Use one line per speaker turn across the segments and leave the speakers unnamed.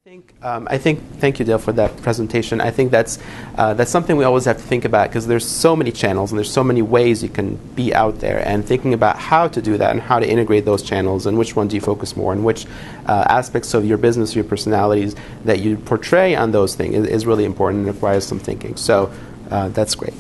Thank you, Dale, for that presentation. I think that's something we always have to think about, because there's so many channels and there's so many ways you can be out there, and thinking about how to do that and how to integrate those channels and which one do you focus more on, which aspects of your business, your personalities that you portray on those things is really important and requires some thinking. So that's great.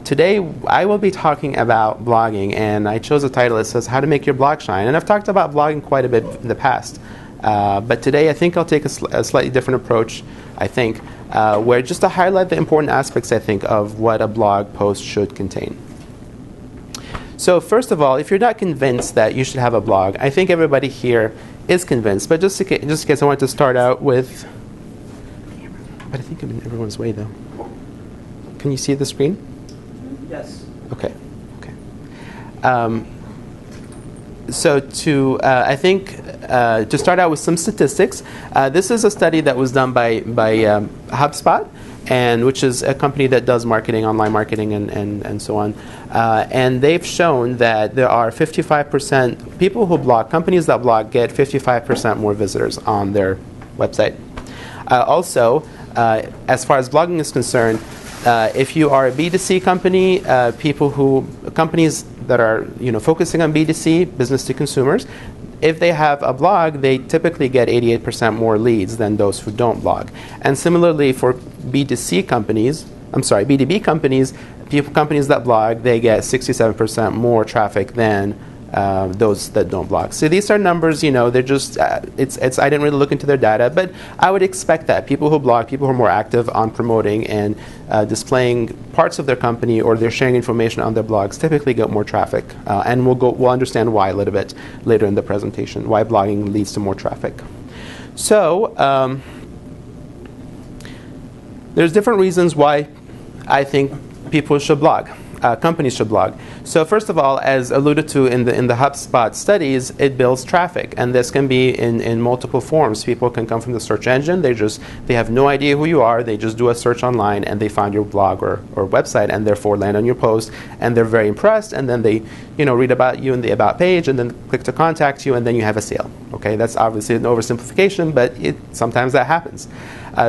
Today I will be talking about blogging, and I chose a title that says How to Make Your Blog Shine. And I've talked about blogging quite a bit in the past. But today I think I'll take a slightly different approach, where just to highlight the important aspects, of what a blog post should contain. So first of all, if you're not convinced that you should have a blog, I think everybody here is convinced, but just in case I want to start out with, but I think I'm in everyone's way though. Can you see the screen?
Yes.
Okay. So to start out with some statistics, this is a study that was done by HubSpot, and which is a company that does marketing, online marketing, and so on. And they've shown that there are 55% people who blog, companies that blog, get 55% more visitors on their website. Also, as far as blogging is concerned, if you are a B2C company, companies that are focusing on B2C, business to consumers, if they have a blog, they typically get 88% more leads than those who don't blog. And similarly for B2B companies, companies that blog, they get 67% more traffic than those that don't blog. So these are numbers, they're just, I didn't really look into their data, but I would expect that people who blog, people who are more active on promoting and displaying parts of their company, or they're sharing information on their blogs, typically get more traffic. And we'll understand why a little bit later in the presentation, why blogging leads to more traffic. So there's different reasons why I think people should blog. Companies should blog. So first of all, as alluded to in the HubSpot studies, it builds traffic, and this can be in multiple forms. People can come from the search engine. They have no idea who you are. They just do a search online, and they find your blog or website, and therefore land on your post, and they're very impressed, and then they read about you in the About page, and then click to contact you, and then you have a sale. Okay, that's obviously an oversimplification, but sometimes that happens.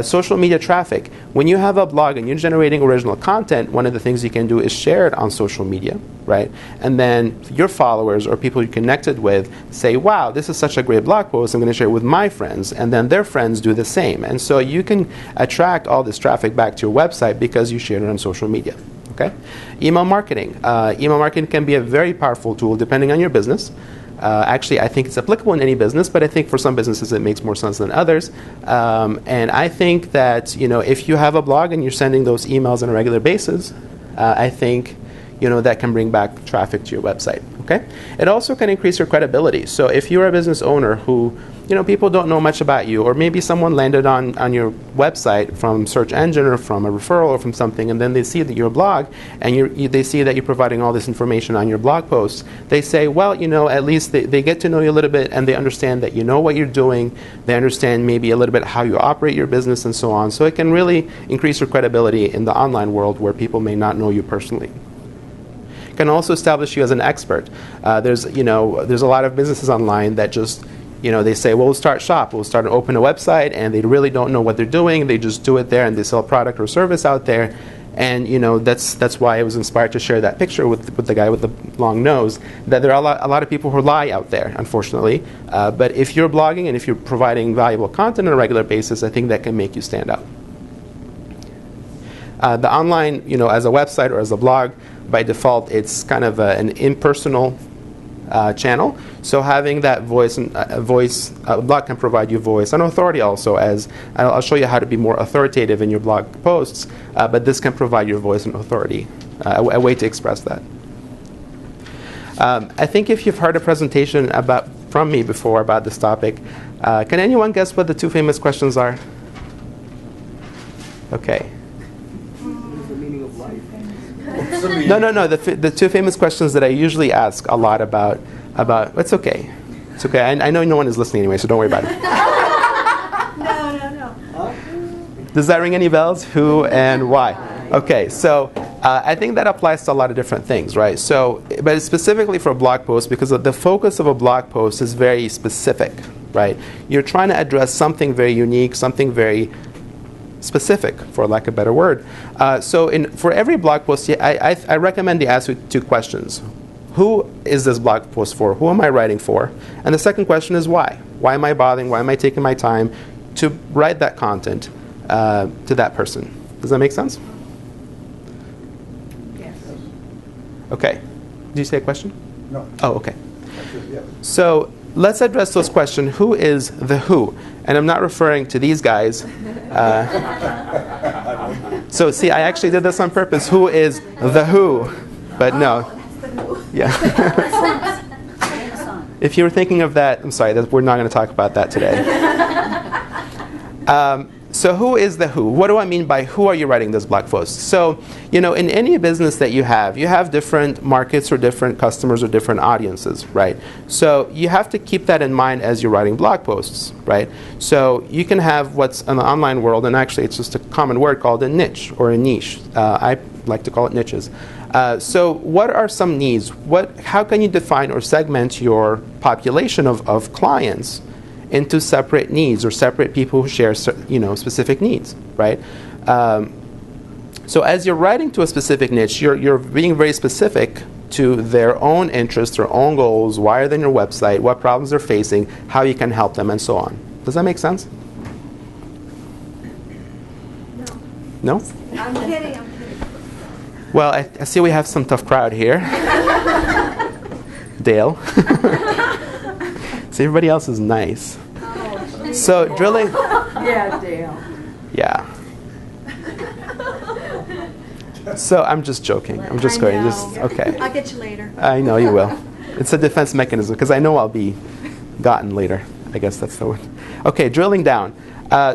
Social media traffic. When you have a blog and you're generating original content, one of the things you can do is share it on social media, right? And then your followers or people you're connected with say, wow, this is such a great blog post, I'm going to share it with my friends, and then their friends do the same. And so you can attract all this traffic back to your website because you shared it on social media. Okay? Email marketing. Email marketing can be a very powerful tool depending on your business. Actually, I think it's applicable in any business, but I think for some businesses it makes more sense than others. And I think that if you have a blog and you're sending those emails on a regular basis, I think that can bring back traffic to your website. Okay? It also can increase your credibility. So if you're a business owner who people don't know much about you, or maybe someone landed on your website from search engine or from a referral or from something, and then they see that your blog, and they see that you're providing all this information on your blog posts, they say, well, at least they get to know you a little bit, and they understand that you know what you're doing, they understand maybe a little bit how you operate your business and so on. So it can really increase your credibility in the online world where people may not know you personally. It can also establish you as an expert. There's a lot of businesses online that just they say, well, we'll start shop, we'll open a website, and they really don't know what they're doing. They just do it there, and they sell a product or service out there. And that's why I was inspired to share that picture with the guy with the long nose. That there are a lot of people who lie out there, unfortunately. But if you're blogging and if you're providing valuable content on a regular basis, I think that can make you stand out. The online, as a website or as a blog, by default, it's kind of an impersonal channel. So having that voice, a blog can provide you voice and authority also, as I'll show you how to be more authoritative in your blog posts, but this can provide your voice and authority, a way to express that. I think if you've heard a presentation from me before about this topic, can anyone guess what the two famous questions are? Okay. No. The two famous questions that I usually ask a lot about. It's okay. It's okay. I know no one is listening anyway, so don't worry about it. No. Does that ring any bells? Who and why? Okay, so I think that applies to a lot of different things, right? So, but specifically for a blog post, because the focus of a blog post is very specific, right? You're trying to address something very unique, something very specific, for lack of a better word. For every blog post, I recommend you ask 2 questions. Who is this blog post for? Who am I writing for? And the second question is why? Why am I bothering? Why am I taking my time to write that content to that person? Does that make sense?
Yes.
Okay. Did you say a question?
No.
Oh, okay.
Yes.
So let's address those questions. Who is the who? And I'm not referring to these guys. So see, I actually did this on purpose. Who is the who? But no. Yeah. If you were thinking of that, I'm sorry, we're not going to talk about that today. So who is the who? What do I mean by who are you writing this blog post? So, in any business that you have different markets or different customers or different audiences, right? So you have to keep that in mind as you're writing blog posts, right? So you can have what's in the online world, and actually it's just a common word called a niche or a niche. I like to call it niches. So what are some needs? How can you define or segment your population of clients into separate needs or separate people who share specific needs, right? So as you're writing to a specific niche, you're being very specific to their own interests, their own goals, why are they on your website, what problems they're facing, how you can help them, and so on. Does that make sense? No?
I'm kidding.
Well, I see we have some tough crowd here. Dale. See, everybody else is nice.
Oh,
So drilling.
yeah, Dale.
Yeah. So I'm just joking. I'm just going. Okay.
I'll get you later.
I know you will. It's a defense mechanism because I know I'll be gotten later. I guess that's the word. Okay, drilling down.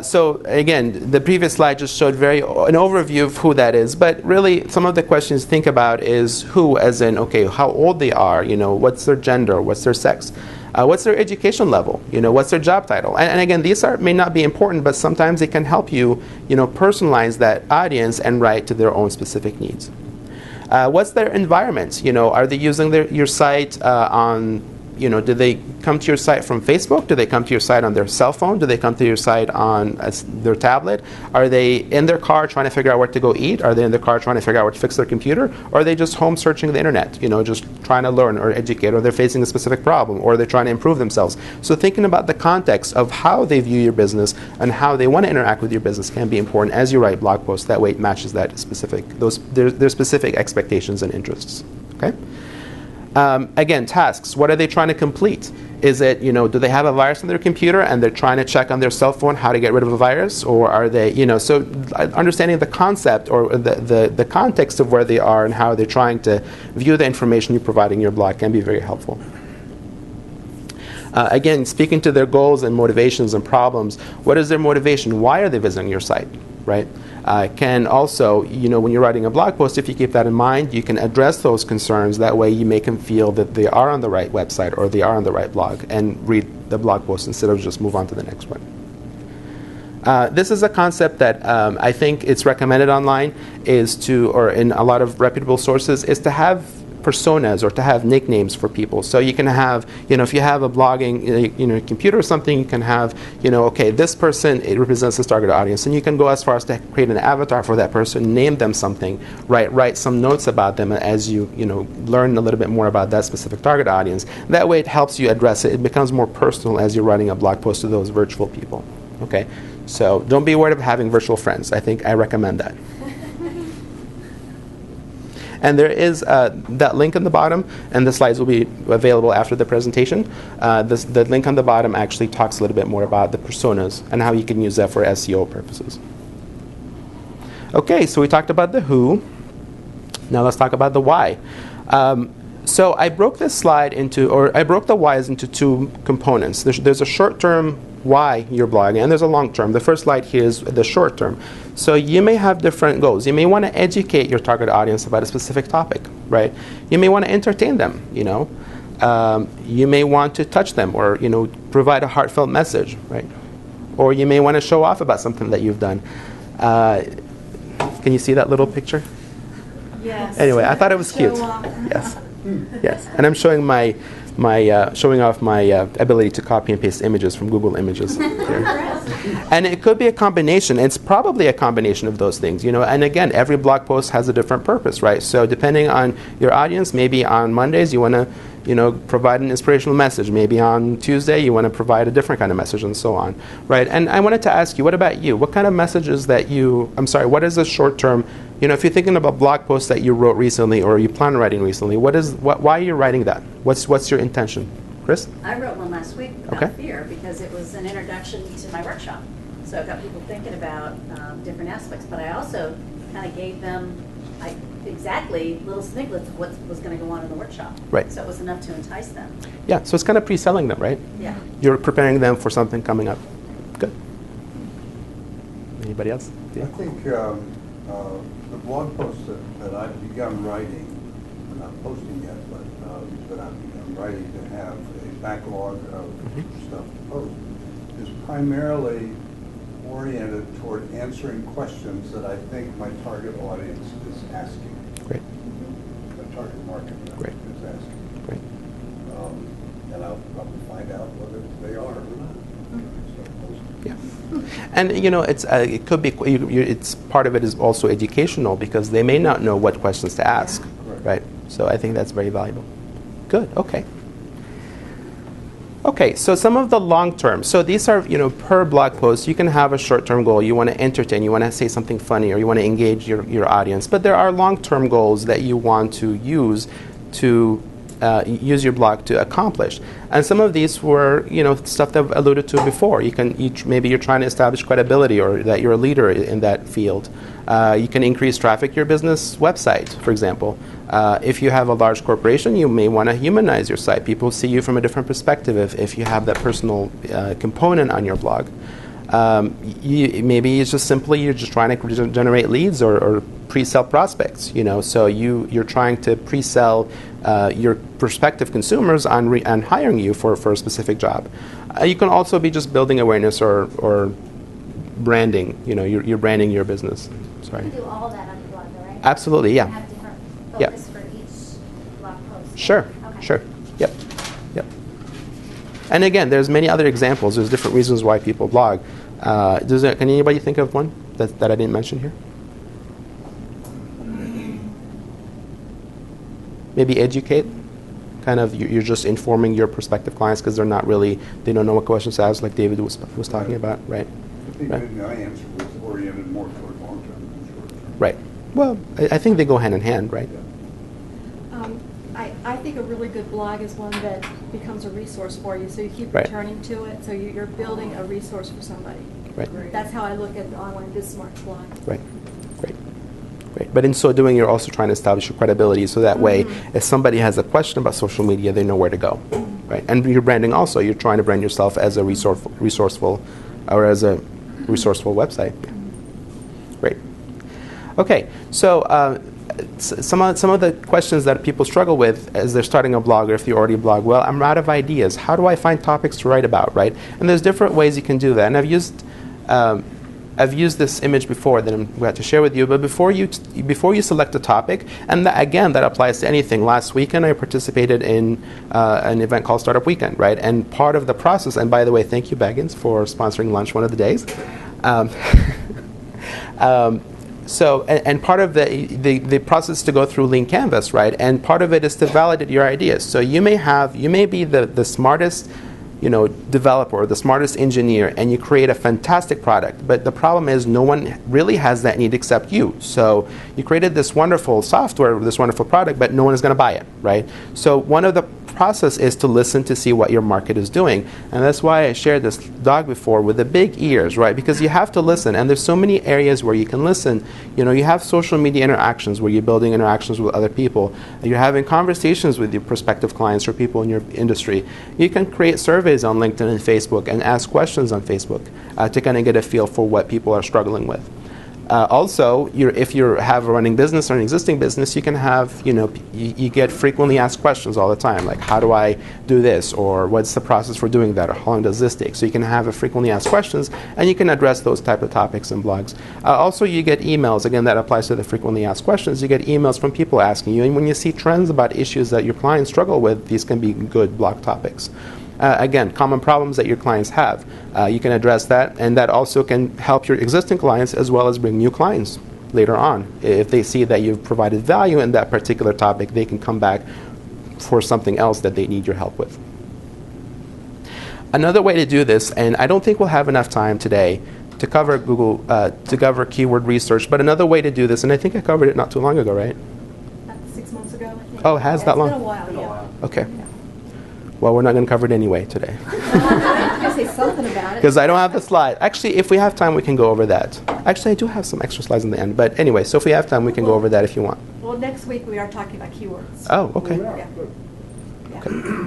So again, the previous slide just showed an overview of who that is, but really some of the questions to think about is who, as in, okay, how old they are, what's their gender, what's their sex, what's their education level, what's their job title. And again, these may not be important, but sometimes they can help you, personalize that audience and write to their own specific needs. What's their environment? Are they using your site on do they come to your site from Facebook? Do they come to your site on their cell phone? Do they come to your site on their tablet? Are they in their car trying to figure out where to go eat? Are they in their car trying to figure out what to fix their computer? Or are they just home searching the internet, just trying to learn or educate, or they're facing a specific problem, or they're trying to improve themselves? So thinking about the context of how they view your business and how they want to interact with your business can be important as you write blog posts. That way it matches their specific expectations and interests. Okay? Again, tasks. What are they trying to complete? Is it, do they have a virus on their computer and they're trying to check on their cell phone how to get rid of a virus? Or are they, so understanding the concept or the context of where they are and how they're trying to view the information you provide in your blog can be very helpful. Again, speaking to their goals and motivations and problems. What is their motivation? Why are they visiting your site, right? Can also, when you're writing a blog post, if you keep that in mind, you can address those concerns. That way you make them feel that they are on the right website or they are on the right blog and read the blog post instead of just move on to the next one. This is a concept that I think it's recommended online or in a lot of reputable sources, is to have personas or to have nicknames for people. So you can have, if you have a blogging, computer or something, you can have, okay, this person, it represents this target audience, and you can go as far as to create an avatar for that person, name them something, write some notes about them as you, learn a little bit more about that specific target audience. That way it helps you address it. It becomes more personal as you're writing a blog post to those virtual people. Okay, so don't be worried of having virtual friends. I recommend that. And there is that link on the bottom, and the slides will be available after the presentation. The link on the bottom actually talks a little bit more about the personas and how you can use that for SEO purposes. Okay, so we talked about the who. Now let's talk about the why. So I broke this slide I broke the whys into 2 components. There's a short-term why you're blogging, and there's a long-term. The first slide here is the short-term. So you may have different goals. You may want to educate your target audience about a specific topic, right? You may want to entertain them, You may want to touch them or, provide a heartfelt message, right? Or you may want to show off about something that you've done. Can you see that little picture?
Yes.
Anyway, I thought it was cute. Yes. Yes. And I'm showing my showing off my ability to copy and paste images from Google Images here. And it could be a combination. It's probably a combination of those things, you know. And again, every blog post has a different purpose, right? So depending on your audience, maybe on Mondays you want to, you know, provide an inspirational message. Maybe on Tuesday you want to provide a different kind of message, and so on, right? And I wanted to ask you, what about you? What kind of messages that what is a short-term, you know, if you're thinking about blog posts that you wrote recently or you plan on writing recently, why are you writing that? What's your intention? Chris?
I wrote one last week about fear because it was an introduction to my workshop. So it got people thinking about different aspects, but I also kind of gave them exactly little snippets of what was going to go on in the workshop.
Right.
So it was enough to entice them.
Yeah, so it's kind of pre-selling them, right?
Yeah.
You're preparing them for something coming up. Good. Anybody else?
I think the blog posts that I've begun writing, I'm not posting yet, but I've begun writing to have a backlog of stuff to post, is primarily oriented toward answering questions that I think my target audience is asking.
Great.
The target market is asking.
Great.
And I'll probably find out whether they are or not.
Yeah, and you know, it could be. It's part of it is also educational because they may not know what questions to ask, right? So I think that's very valuable. Good. Okay. Okay, so some of the long-term. So these are, you know, per blog post, you can have a short-term goal. You want to entertain, you want to say something funny, or you want to engage your audience. But there are long-term goals that you want to use your blog to accomplish. And some of these were, you know, stuff that I've alluded to before. Maybe you're trying to establish credibility or that you're a leader in that field. You can increase traffic to your business website, for example. If you have a large corporation, you may want to humanize your site. People see you from a different perspective if you have that personal component on your blog. Maybe it's just simply you're just trying to generate leads or pre-sell prospects, you know, so you're trying to pre-sell your prospective consumers on hiring you for a specific job. You can also be just building awareness or branding, you know, you're branding your business. Sorry.
You can do all of that on your blog, though, right?
Absolutely, yeah.
You have different focus for each blog post.
Sure,
Okay.
sure, yep. And again, there's many other examples. There's different reasons why people blog. Can anybody think of one that I didn't mention here? Maybe educate. Kind of, you're just informing your prospective clients because they don't know what questions to ask, like David was talking about, right?
I think my answer was oriented more toward long-term than short-term.
Right. Well, I think they go hand in hand, right?
I think a really good blog is one that becomes a resource for you, so you keep
Right.
returning to it, so you're building a resource for somebody.
Right.
That's how I look at the online BizSmart blog.
Right. Great. But in so doing, you're also trying to establish your credibility, so that way, if somebody has a question about social media, they know where to go, right? And your branding also, you're trying to brand yourself as a resourceful website. Great. Okay, so some of the questions that people struggle with as they're starting a blog, or if you already blog, well, I'm out of ideas. How do I find topics to write about, right? And there's different ways you can do that. And I've used this image before that I'm going to share with you, but before you select a topic, and again, that applies to anything. Last weekend, I participated in an event called Startup Weekend, right? And part of the process, and by the way, thank you, Baggins, for sponsoring lunch one of the days. So, and part of the process to go through Lean Canvas, right? And part of it is to validate your ideas. So you may be the smartest, you know, developer or the smartest engineer, and you create a fantastic product. But the problem is no one really has that need except you. So you created this wonderful software, this wonderful product, but no one is going to buy it, right? So one of the process is to listen to see what your market is doing. And that's why I shared this dog before with the big ears, right? Because you have to listen. And there's so many areas where you can listen. You know, you have social media interactions where you're building interactions with other people. You're having conversations with your prospective clients or people in your industry. You can create surveys on LinkedIn and Facebook and ask questions on Facebook to kind of get a feel for what people are struggling with. Also, if you have a running business or an existing business, you can have, you get frequently asked questions all the time, like how do I do this, or what's the process for doing that, or how long does this take? So you can have a frequently asked questions, and you can address those type of topics in blogs. Also, you get emails. Again, that applies to the frequently asked questions. You get emails from people asking you, and when you see trends about issues that your clients struggle with, these can be good blog topics. Again, common problems that your clients have. You can address that, and that also can help your existing clients as well as bring new clients later on. If they see that you've provided value in that particular topic, they can come back for something else that they need your help with. Another way to do this, and I don't think we'll have enough time today to cover Google, to cover keyword research, but another way to do this, and I think I covered it not too long ago, right?
6 months ago, I think.
Oh, it has that long?
It's been a while, yeah.
Okay. Well, we're not going to cover it anyway today.
I'm going to say something about it.
Because I don't have the slide. Actually, if we have time, we can go over that. Actually, I do have some extra slides in the end. But anyway, so if we have time, we can go over that if you want.
Well, next week we are talking about keywords.
Oh, okay.
Yeah. Yeah.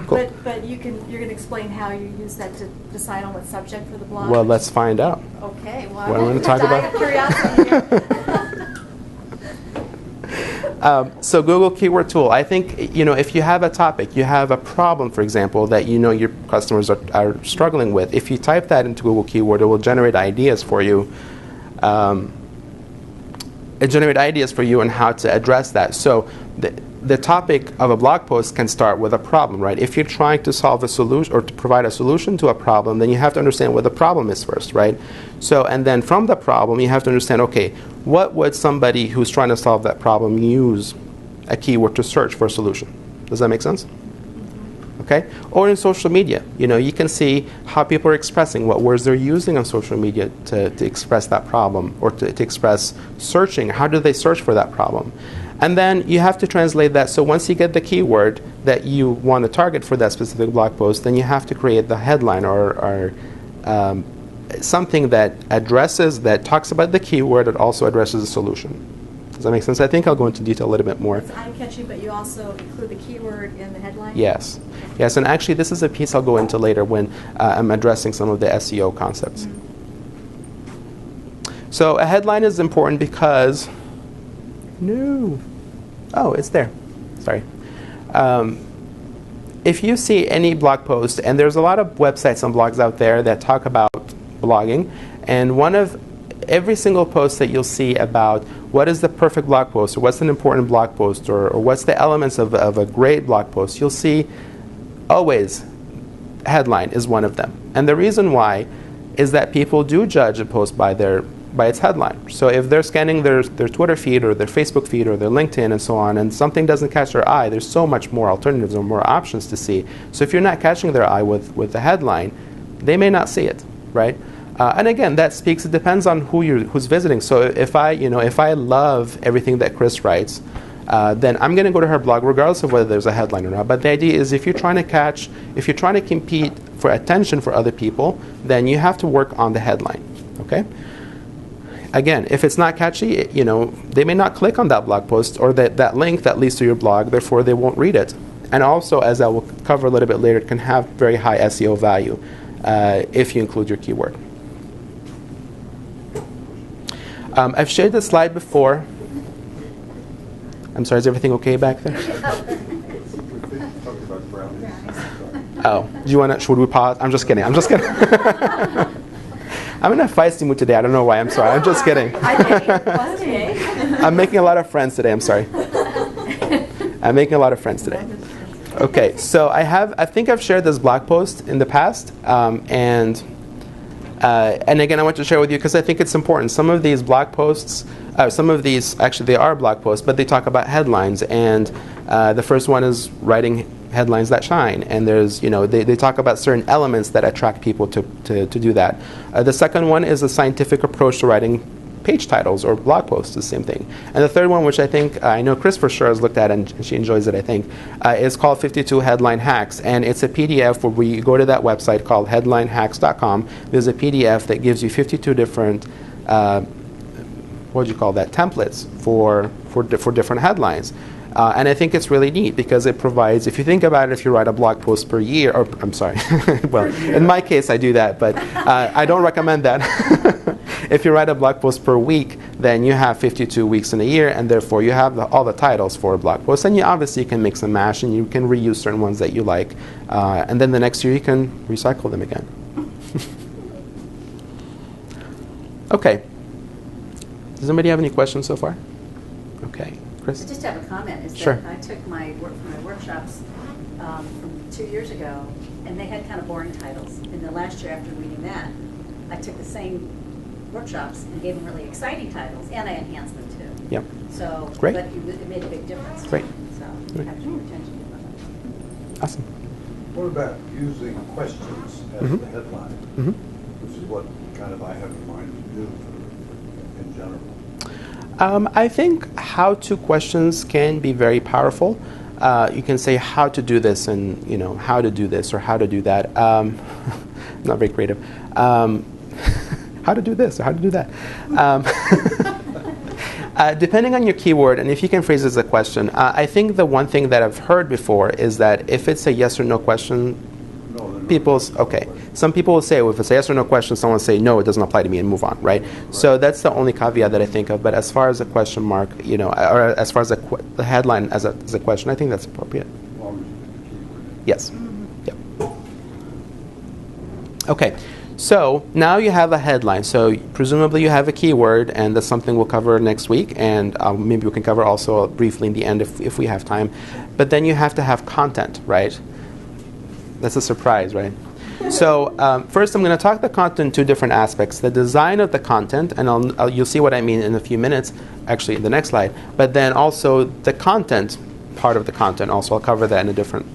Cool.
But you're going to explain how you use that to decide on what subject for the blog?
Well, let's find out.
Okay. Well,
What do you want to talk
die
about?
of curiosity here.
So Google Keyword Tool, I think, if you have a topic, you have a problem, for example, that your customers are struggling with, if you type that into Google Keyword, it will generate ideas for you. On how to address that. So the topic of a blog post can start with a problem, right? If you're trying to solve a solution or to provide a solution to a problem, then you have to understand what the problem is first, right? So, and then from the problem, you have to understand, okay, what would somebody who's trying to solve that problem use a keyword to search for a solution? Does that make sense? Okay? Or in social media, you can see how people are expressing, what words they're using on social media to express that problem, or to express searching. How do they search for that problem? And then you have to translate that. So once you get the keyword that you want to target for that specific blog post, then you have to create the headline or something that talks about the keyword that also addresses the solution. Does that make sense? I think I'll go into detail a little bit more.
It's eye-catching, but you also include the keyword in the headline?
Yes. Yes, and actually this is a piece I'll go into later when I'm addressing some of the SEO concepts. Mm-hmm. So a headline is important because... Oh, it's there. Sorry. If you see any blog post, and there's a lot of websites and blogs out there that talk about blogging, and every single post that you'll see about what is the perfect blog post, or what's an important blog post, or what's the elements of a great blog post, you'll see always headline is one of them. And the reason why is that people do judge a post by its headline. So if they're scanning their Twitter feed or their Facebook feed or their LinkedIn and so on, and something doesn't catch their eye, there's so much more alternatives or more options to see. So if you're not catching their eye with the headline, they may not see it, right? And again, it depends on who's visiting. So if I love everything that Chris writes, then I'm going to go to her blog regardless of whether there's a headline or not. But the idea is if you're trying to compete for attention for other people, then you have to work on the headline, okay? Again, if it's not catchy, they may not click on that blog post or that link that leads to your blog, therefore they won't read it. And also, as I will cover a little bit later, it can have very high SEO value if you include your keyword. I've shared this slide before. I'm sorry, is everything okay back there? Oh, should we pause? I'm just kidding. I'm in a feisty mood today. I don't know why. I'm sorry. I'm just kidding. I'm making a lot of friends today. I'm sorry. I'm making a lot of friends today. Okay, so I think I've shared this blog post in the past, and again, I want to share with you because I think it's important. Some of these blog posts, actually they are blog posts, but they talk about headlines, and the first one is writing headlines that shine, and there's they talk about certain elements that attract people to do that. The second one is a scientific approach to writing page titles or blog posts, the same thing. And the third one, which I think I know Chris for sure has looked at and she enjoys it, I think, is called 52 Headline Hacks, and it's a PDF where you go to that website called headlinehacks.com. There's a PDF that gives you 52 different templates for different headlines. And I think it's really neat because it provides, if you think about it, if you write a blog post per year, or I'm sorry, well, in my case I do that, but I don't recommend that. If you write a blog post per week, then you have 52 weeks in a year, and therefore you have all the titles for a blog post. And you obviously can mix and match, and you can reuse certain ones that you like. And then the next year you can recycle them again. Okay. Does anybody have any questions so far? Okay. Chris?
I just have a comment. Is
Sure.
that I took my workshops from 2 years ago, and they had kind of boring titles. And the last year after reading that, I took the same workshops and gave them really exciting titles, and I enhanced them too.
Yep.
So,
Great.
but it made a big difference.
Great.
So,
Great.
captured your attention to that.
Awesome.
What about using questions as
Mhm.
the headline,
Mhm.
which is what kind of I have in mind to do in general?
I think how-to questions can be very powerful. You can say how to do this, and how to do this or how to do that. Not very creative. How to do this or how to do that. Depending on your keyword, and if you can phrase it as a question, I think the one thing that I've heard before is that if it's a yes or no question, some people will say, well, if it's a yes or no question, someone will say, no, it doesn't apply to me, and move on, right? So that's the only caveat that I think of. But as far as a question mark, or as far as the headline as a question, I think that's appropriate.
As long as you get the keyword in.
Yes. Yep. Okay. So now you have a headline. So presumably you have a keyword, and that's something we'll cover next week, and maybe we can cover also briefly in the end if we have time. But then you have to have content, right? That's a surprise, right? So first I'm going to talk about the content in two different aspects. The design of the content, and you'll see what I mean in a few minutes, actually in the next slide. But then also the content, part of the content, also I'll cover that in a different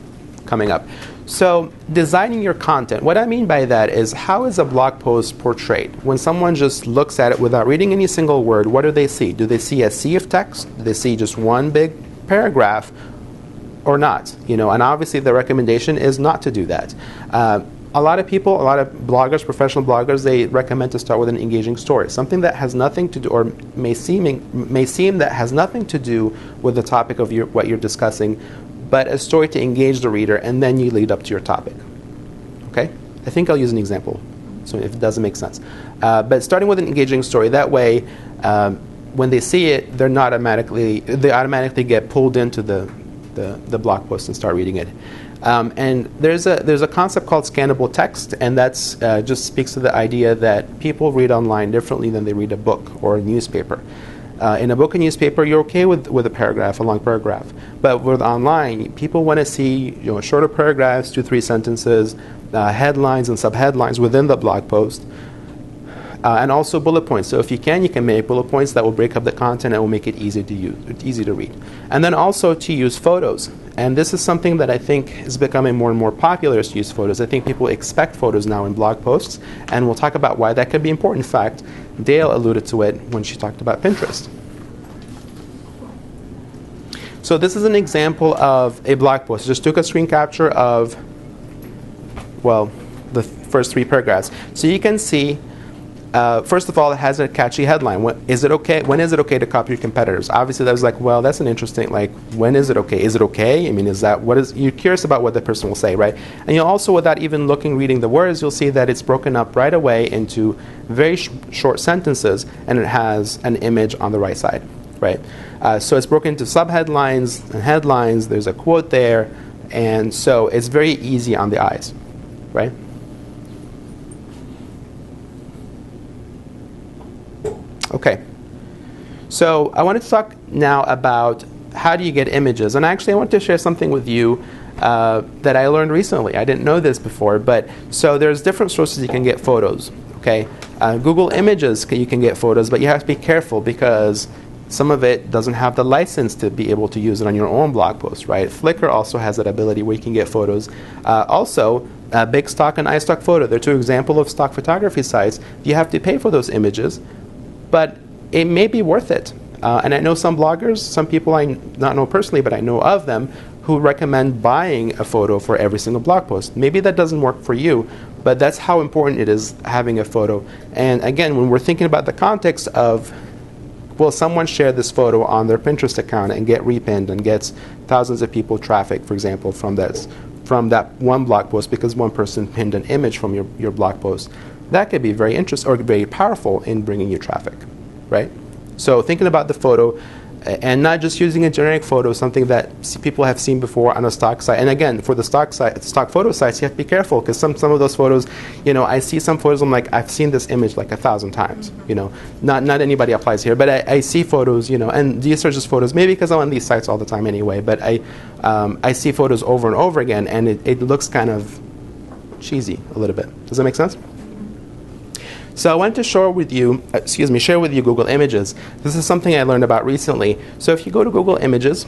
coming up. So designing your content, what I mean by that is how is a blog post portrayed? When someone just looks at it without reading any single word, what do they see? Do they see a sea of text? Do they see just one big paragraph? Or not, and obviously the recommendation is not to do that. A lot of people, a lot of bloggers, professional bloggers, they recommend to start with an engaging story, something that has nothing to do, or may seem that has nothing to do with the topic of what you're discussing, but a story to engage the reader, and then you lead up to your topic. Okay? I think I'll use an example, so if it doesn't make sense. But starting with an engaging story, that way, when they see it, they automatically get pulled into the blog post and start reading it. And there's a concept called scannable text, and that's just speaks to the idea that people read online differently than they read a book or a newspaper. In a book and newspaper, you're okay with a paragraph, a long paragraph. But with online, people want to see shorter paragraphs, 2-3 sentences, headlines and subheadlines within the blog post. And also bullet points. So if you can make bullet points that will break up the content and will make it easy to use, easy to read. And then also to use photos. And this is something that I think is becoming more and more popular, is to use photos. I think people expect photos now in blog posts, and we'll talk about why that could be important. In fact, Dale alluded to it when she talked about Pinterest. So this is an example of a blog post. Just took a screen capture of, the first 3 paragraphs. So you can see, first of all, it has a catchy headline. When is it okay to copy your competitors? Obviously, that was like, well, that's an interesting, when is it okay? Is it okay? I mean, you're curious about what the person will say, right? And you'll also, without even reading the words, you'll see that it's broken up right away into very short sentences, and it has an image on the right side, right? So it's broken into subheadlines and headlines. There's a quote there, and so it's very easy on the eyes, right? Okay, so I wanted to talk now about how do you get images. And actually, I want to share something with you that I learned recently. I didn't know this before, but so there's different sources you can get photos. Okay, Google Images, you can get photos, but you have to be careful because some of it doesn't have the license to be able to use it on your own blog post, right? Flickr also has that ability where you can get photos. Also, Big Stock and iStock Photo, they're 2 examples of stock photography sites. You have to pay for those images, but it may be worth it. And I know some bloggers, some people I not know personally, but I know of them, who recommend buying a photo for every single blog post. Maybe that doesn't work for you, but that's how important it is having a photo. And again, when we're thinking about the context of, well, someone shared this photo on their Pinterest account and get repinned and gets thousands of people traffic, for example, from that one blog post because one person pinned an image from your blog post. That could be very interesting or very powerful in bringing you traffic, right? So thinking about the photo, and not just using a generic photo, something that people have seen before on a stock site. And again, for the stock photo sites, you have to be careful, because some of those photos, I see some photos, I'm like, I've seen this image like 1,000 times. Not anybody applies here, but I see photos, and these are just photos, maybe because I'm on these sites all the time anyway, but I see photos over and over again, and it looks kind of cheesy a little bit. Does that make sense? So I wanted to share with you Google Images. This is something I learned about recently. So if you go to Google Images,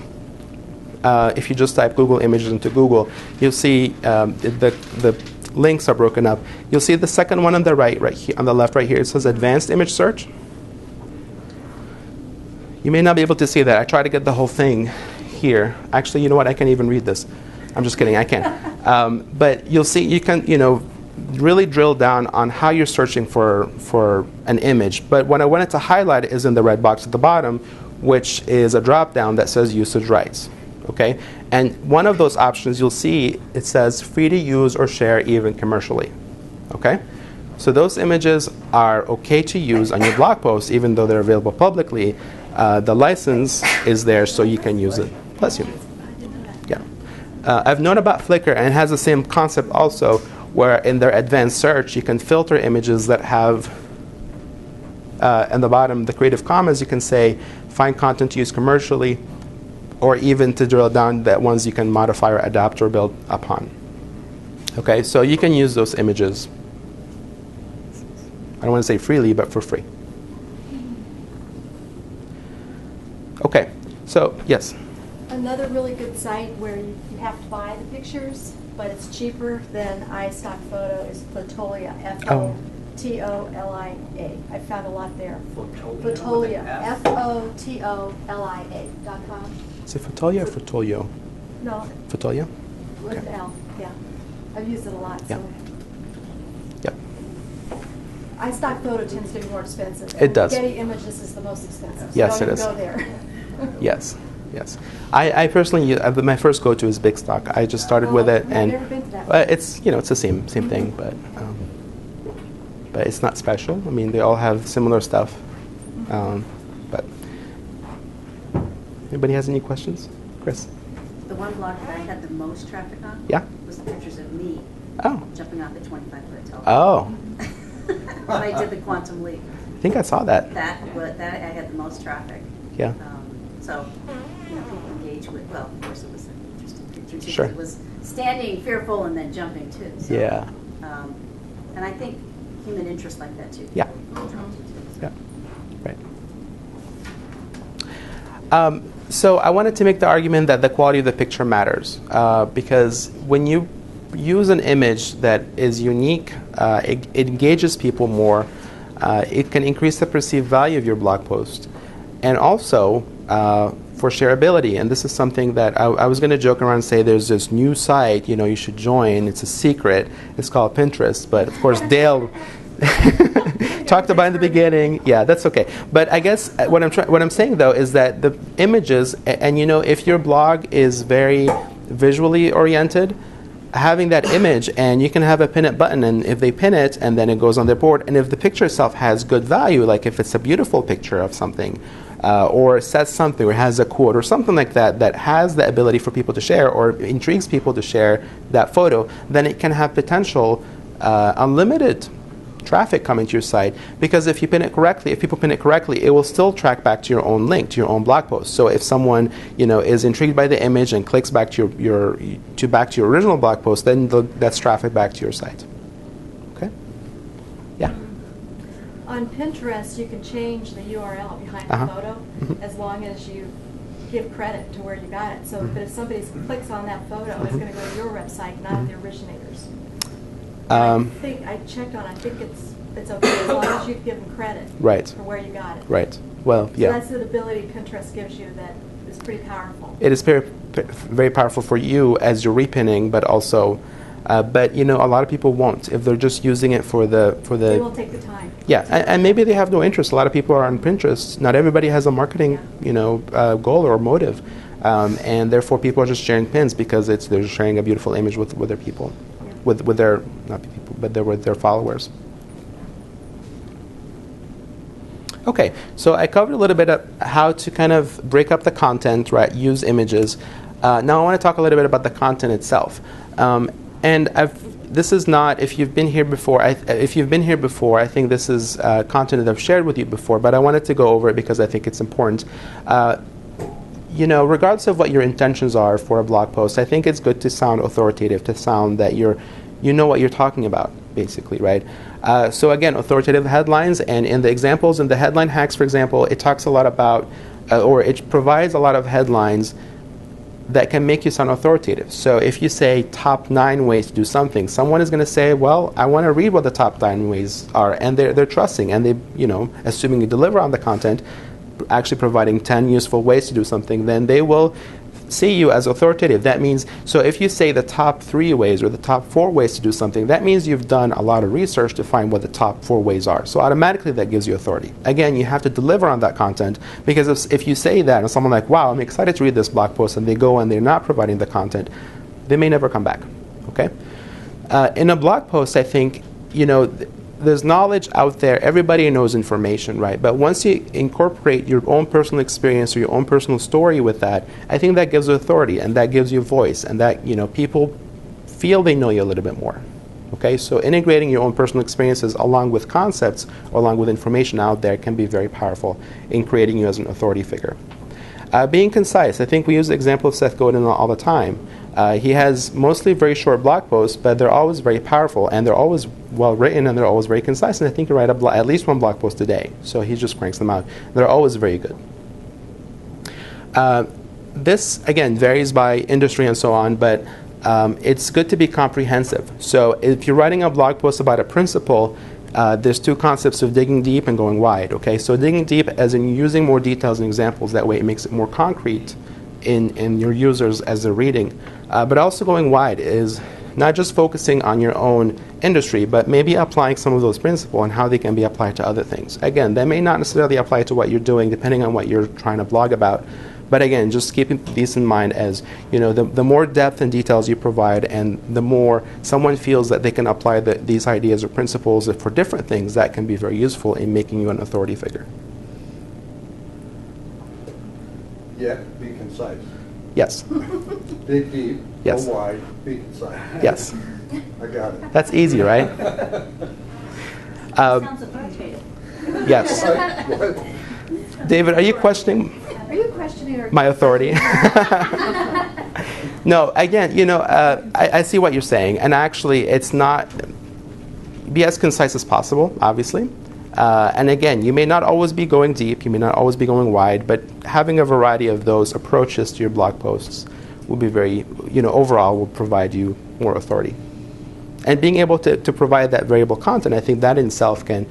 if you just type Google Images into Google, you'll see the links are broken up. You'll see the second one on the right here, on the left right here. It says Advanced Image Search. You may not be able to see that. I tried to get the whole thing here. Actually, you know what? I can't even read this. I'm just kidding. I can. But you'll see. You can really drill down on how you're searching for an image. But what I wanted to highlight is in the red box at the bottom, which is a drop down that says usage rights. Okay? And one of those options, you'll see it says free to use or share even commercially. Okay? So those images are okay to use on your blog post even though they're available publicly. The license is there so you can use it. Bless you. Yeah. I've known about Flickr, and it has the same concept also, where in their advanced search you can filter images that have in the bottom the Creative Commons. You can say find content to use commercially, or even to drill down that ones you can modify or adapt or build upon. Okay, so you can use those images, I don't want to say freely, but for free. Okay, so yes?
Another really good site where you have to buy the pictures, but it's cheaper than iStock Photo is Fotolia, F-O-T-O-L-I-A. I found a lot there. Fotolia, F-O-T-O-L-I-A.com.
Is it Fotolia or Fotolio?
No.
Fotolia?
With
Okay.
L, yeah. I've used it a lot.
Yeah.
So.
Yep.
iStock Photo tends to be more expensive.
It does.
Getty Images is the most expensive. So
Yes,
don't
it
even
is.
go there.
Yes. I personally, my first go-to is Big Stock. I just started with it,
I've
and
never been to that one.
it's it's the same thing, but it's not special. I mean, they all have similar stuff. But anybody has any questions, Chris?
The one blog that I had the most traffic on
Yeah.
was the pictures of me
Oh.
jumping off the 25-foot tall.
Oh.
When I did the quantum leap.
I think I saw that.
That I had the most traffic.
Yeah.
So people engage with, well, of course it was an interesting picture too.
Sure.
It was standing fearful and then jumping too. So,
Yeah.
and I think human interest like that too.
Yeah. Yeah. Right. So I wanted to make the argument that the quality of the picture matters, because when you use an image that is unique, it engages people more. It can increase the perceived value of your blog post. And also for shareability, and this is something that I was going to joke around and say there's this new site you should join. It's a secret. It's called Pinterest, but of course Dale talked about in the beginning. Yeah, that's okay. But I guess what I'm saying though is that the images, and if your blog is very visually oriented, having that image, and you can have a pin it button, and if they pin it and then it goes on their board, and if the picture itself has good value, like if it's a beautiful picture of something, or says something, or has a quote or something like that, that has the ability for people to share or intrigues people to share that photo, then it can have potential unlimited traffic coming to your site, because if people pin it correctly, it will still track back to your own link, to your own blog post. So if someone is intrigued by the image and clicks back to your original blog post, then that's traffic back to your site. Okay? Yeah.
On Pinterest, you can change the URL behind the photo as long as you give credit to where you got it. So but if somebody clicks on that photo, it's going to go to your website, not the originator's. I think I checked on. I think it's okay as long as you give them credit for where you got it.
Right. Well, yeah.
So that's the ability Pinterest gives you that is pretty powerful.
It is very, very powerful for you as you're repinning, but also, but a lot of people won't if they're just using it for the.
They will take the time.
Yeah, and maybe they have no interest. A lot of people are on Pinterest. Not everybody has a marketing, goal or motive, and therefore people are just sharing pins because they're sharing a beautiful image with their people. With their, not people, but with their followers. Okay, so I covered a little bit of how to kind of break up the content, right? Use images. Now I want to talk a little bit about the content itself. This is not, if you've been here before, I think this is content that I've shared with you before, but I wanted to go over it because I think it's important. Regardless of what your intentions are for a blog post, I think it's good to sound authoritative, to sound that you know what you're talking about, basically, right? So again, authoritative headlines, and in the examples, in the headline hacks, for example, it talks a lot about, or it provides a lot of headlines that can make you sound authoritative. So if you say top 9 ways to do something, someone is going to say, well, I want to read what the top 9 ways are, and they're trusting, and they, assuming you deliver on the content, actually providing 10 useful ways to do something, then they will see you as authoritative. That means, so if you say the top 3 ways or the top 4 ways to do something, that means you've done a lot of research to find what the top 4 ways are. So automatically that gives you authority. Again, you have to deliver on that content, because if you say that and someone like, wow, I'm excited to read this blog post, and they go and they're not providing the content, they may never come back. Okay? In a blog post, I think, there's knowledge out there. Everybody knows information, right? But once you incorporate your own personal experience or your own personal story with that, I think that gives you authority, and that gives you voice, and that, people feel they know you a little bit more. Okay, so integrating your own personal experiences along with concepts, or along with information out there, can be very powerful in creating you as an authority figure. Being concise. I think we use the example of Seth Godin all the time. He has mostly very short blog posts, but they're always very powerful, and they're always well written, and they're always very concise. And I think you write at least 1 blog post a day. So he just cranks them out. They're always very good. This, again, varies by industry and so on, but it's good to be comprehensive. So if you're writing a blog post about a principle, there's 2 concepts of digging deep and going wide. Okay, so digging deep as in using more details and examples. That way it makes it more concrete in your users as they're reading. But also going wide is not just focusing on your own industry, but maybe applying some of those principles and how they can be applied to other things. Again, that may not necessarily apply to what you're doing, depending on what you're trying to blog about. But again, just keeping these in mind, as the more depth and details you provide, and the more someone feels that they can apply these ideas or principles for different things, that can be very useful in making you an authority figure.
Yeah, be concise.
Yes.
Dig deep,
yes.
Go wide, be concise.
Yes.
I got it.
That's easy, right?
Sounds authoritative.
Yes.
What?
David, are you questioning my authority? No, again, I see what you're saying, and actually it's not, be as concise as possible, obviously. And again, you may not always be going deep, you may not always be going wide, but having a variety of those approaches to your blog posts will be very, overall will provide you more authority. And being able to provide that variable content, I think that in itself can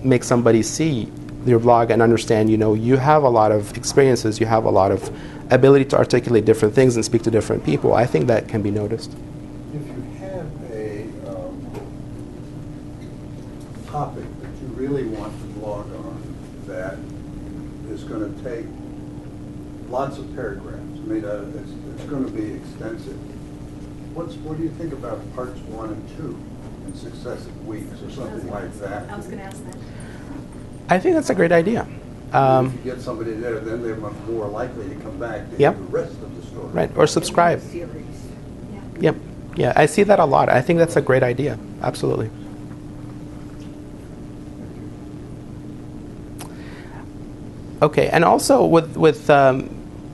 make somebody see your blog and understand, you have a lot of experiences, you have a lot of ability to articulate different things and speak to different people. I think that can be noticed.
If you have a topic that you really want to blog on that is going to take lots of paragraphs, I mean, it's going to be extensive. What do you think about parts 1 and 2 in successive weeks or something like that?
I was going to ask that.
I think that's a great idea.
If you get somebody there, then they're much more likely to come back to hear the rest of the story.
Right, or subscribe.
Yeah.
Yep. Yeah, I see that a lot. I think that's a great idea. Absolutely. Okay, and also with a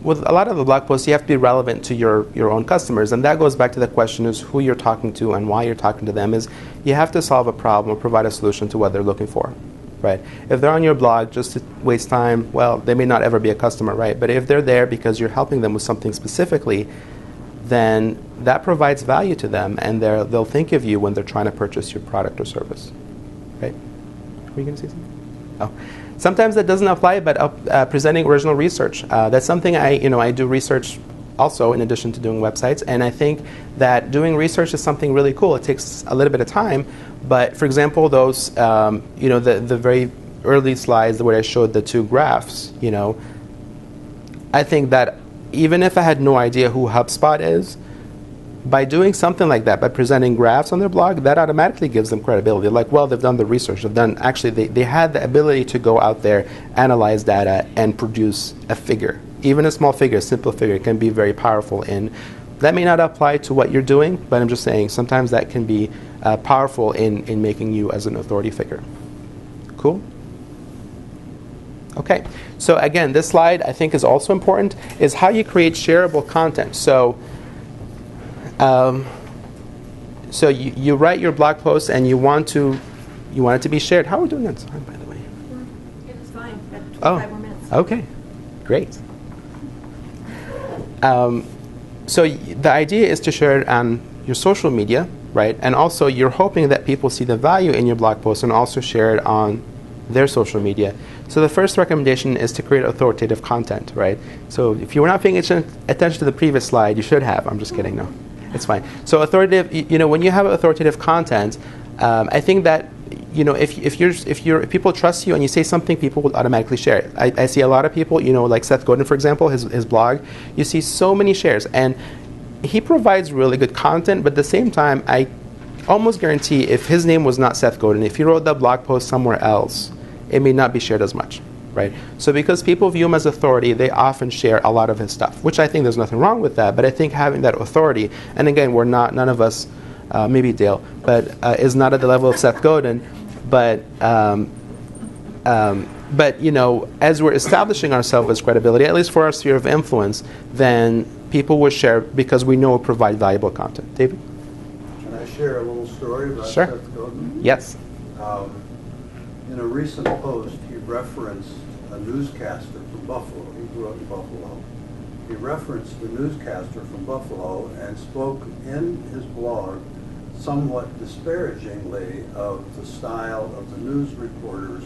lot of the blog posts, you have to be relevant to your own customers, and that goes back to the question is who you're talking to and why you're talking to them. Is you have to solve a problem or provide a solution to what they're looking for, right? If they're on your blog just to waste time, well, they may not ever be a customer, right? But if they're there because you're helping them with something specifically, then that provides value to them, and they'll think of you when they're trying to purchase your product or service, right? Were you going to say something? Oh. Sometimes that doesn't apply, but presenting original research. That's something I do research also in addition to doing websites, and I think that doing research is something really cool. It takes a little bit of time, but for example, those the very early slides where I showed the 2 graphs, I think that even if I had no idea who HubSpot is, by doing something like that, by presenting graphs on their blog, that automatically gives them credibility. Like, well, they've done the research. They had the ability to go out there, analyze data, and produce a figure. Even a small figure, a simple figure, can be very powerful. That may not apply to what you're doing, but I'm just saying sometimes that can be powerful in making you as an authority figure. Cool? Okay. So again, this slide I think is also important, is how you create shareable content. So you write your blog post and you want it to be shared. How are we doing on time, by the way?
It was fine. Got 25 more minutes.
Okay, great. So the idea is to share it on your social media, right? And also you're hoping that people see the value in your blog post and also share it on their social media. So the first recommendation is to create authoritative content, right? So if you were not paying attention to the previous slide, you should have. I'm just kidding, no. It's fine. So authoritative, when you have authoritative content, I think that, if people trust you and you say something, people will automatically share it. I see a lot of people, like Seth Godin, for example, his blog, you see so many shares. And he provides really good content, but at the same time, I almost guarantee if his name was not Seth Godin, if he wrote that blog post somewhere else, it may not be shared as much, right? So because people view him as authority, they often share a lot of his stuff, which I think there's nothing wrong with that, but I think having that authority, and again, none of us, maybe Dale, but is not at the level of Seth Godin, but as we're establishing ourselves as credibility, at least for our sphere of influence, then people will share because we know we provide valuable content. David?
Can I share a little story about
Sure.
Seth Godin?
Yes.
In a recent post, he referenced a newscaster from Buffalo. He grew up in Buffalo. He referenced the newscaster from Buffalo and spoke in his blog somewhat disparagingly of the style of the news reporter's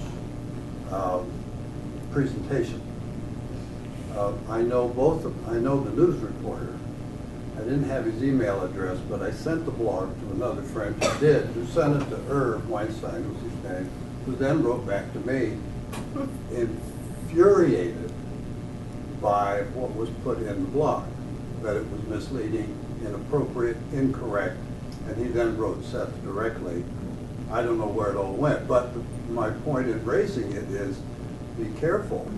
presentation. I know the news reporter. I didn't have his email address, but I sent the blog to another friend who did, who sent it to Irv Weinstein, was his name, who then wrote back to me, infuriated by what was put in the blog, that it was misleading, inappropriate, incorrect, and he then wrote Seth directly. I don't know where it all went, but my point in raising it is be careful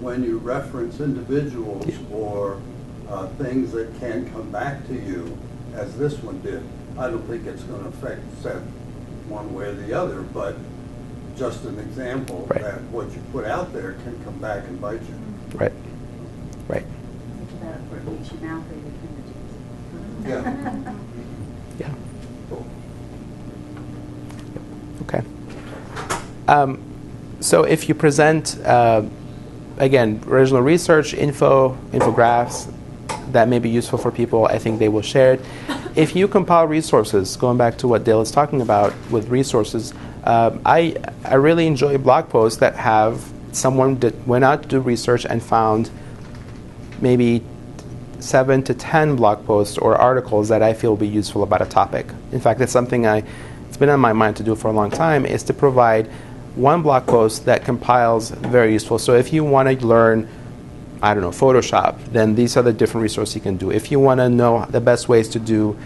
when you reference individuals or things that can come back to you, as this one did. I don't think it's going to affect Seth one way or the other, but just an example that what you put out there can come back and bite you.
Right. Right.
Yeah.
Yeah.
Cool.
Okay. So if you present, again, original research, infographics, that may be useful for people, I think they will share it. If you compile resources, going back to what Dale is talking about with resources, I really enjoy blog posts that have someone that went out to do research and found maybe 7 to 10 blog posts or articles that I feel will be useful about a topic. In fact, it's something it's been on my mind to do for a long time, is to provide one blog post that compiles very useful. So if you want to learn, I don't know, Photoshop, then these are the different resources you can do. If you want to know the best ways to do,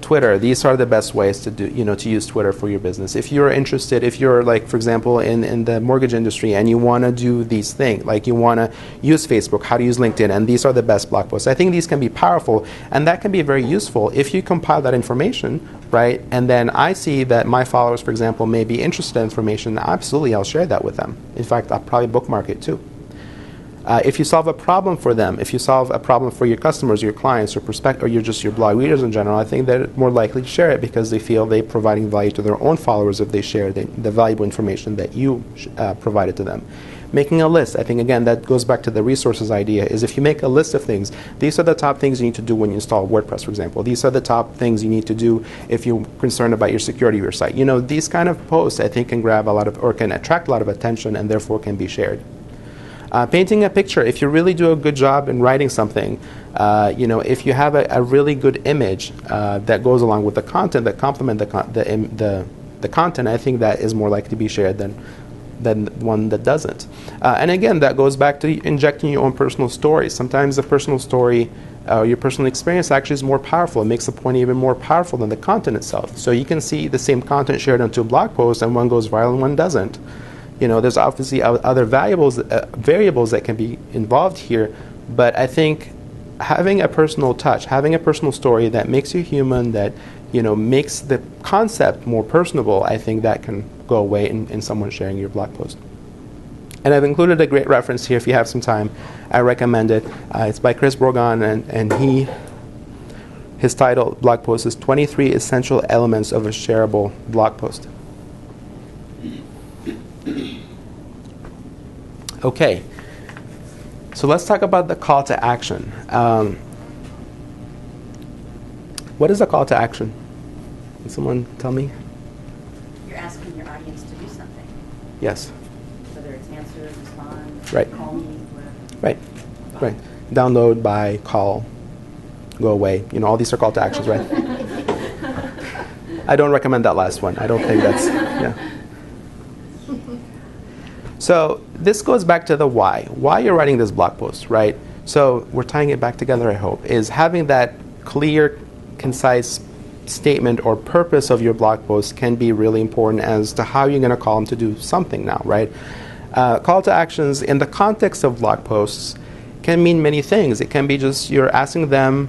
Twitter, these are the best ways to do, to use Twitter for your business. If you're interested, if you're like, for example, in the mortgage industry and you want to do these things, like you want to use Facebook, how to use LinkedIn, and these are the best blog posts. I think these can be powerful, and that can be very useful if you compile that information, right? And then I see that my followers, for example, may be interested in information. Absolutely, I'll share that with them. In fact, I'll probably bookmark it too. If you solve a problem for them, if you solve a problem for your customers, your clients, or you're just your blog readers in general, I think they're more likely to share it because they feel they're providing value to their own followers if they share the valuable information that you provided to them. Making a list, I think, again, that goes back to the resources idea, is if you make a list of things, these are the top things you need to do when you install WordPress, for example. These are the top things you need to do if you're concerned about your security of your site. These kind of posts, I think, can can attract a lot of attention and therefore can be shared. Painting a picture, if you really do a good job in writing something, if you have a really good image that goes along with the content, that complement the content, I think that is more likely to be shared than than one that doesn't. And again, that goes back to injecting your own personal story. Sometimes the personal story, your personal experience actually is more powerful. It makes the point even more powerful than the content itself. So you can see the same content shared onto a blog post, and one goes viral and one doesn't. There's obviously other variables that can be involved here, but I think having a personal touch, having a personal story that makes you human, that makes the concept more personable, I think that can go away in someone sharing your blog post. And I've included a great reference here if you have some time. I recommend it. It's by Sherif Morgan, and his title blog post is 23 Essential Elements of a Shareable Blog Post. Okay, so let's talk about the call to action. What is a call to action? Can someone tell me?
You're asking your audience to do something.
Yes.
Whether it's answer, respond,
Right.
call me, whatever.
Right. Right. Download, buy, call, go away. All these are call to actions, right? I don't recommend that last one. I don't think that's, yeah. So this goes back to the why. Why you're writing this blog post, right? So we're tying it back together, I hope, is having that clear, concise statement or purpose of your blog post can be really important as to how you're going to call them to do something now, right? Call to actions in the context of blog posts can mean many things. It can be just you're asking them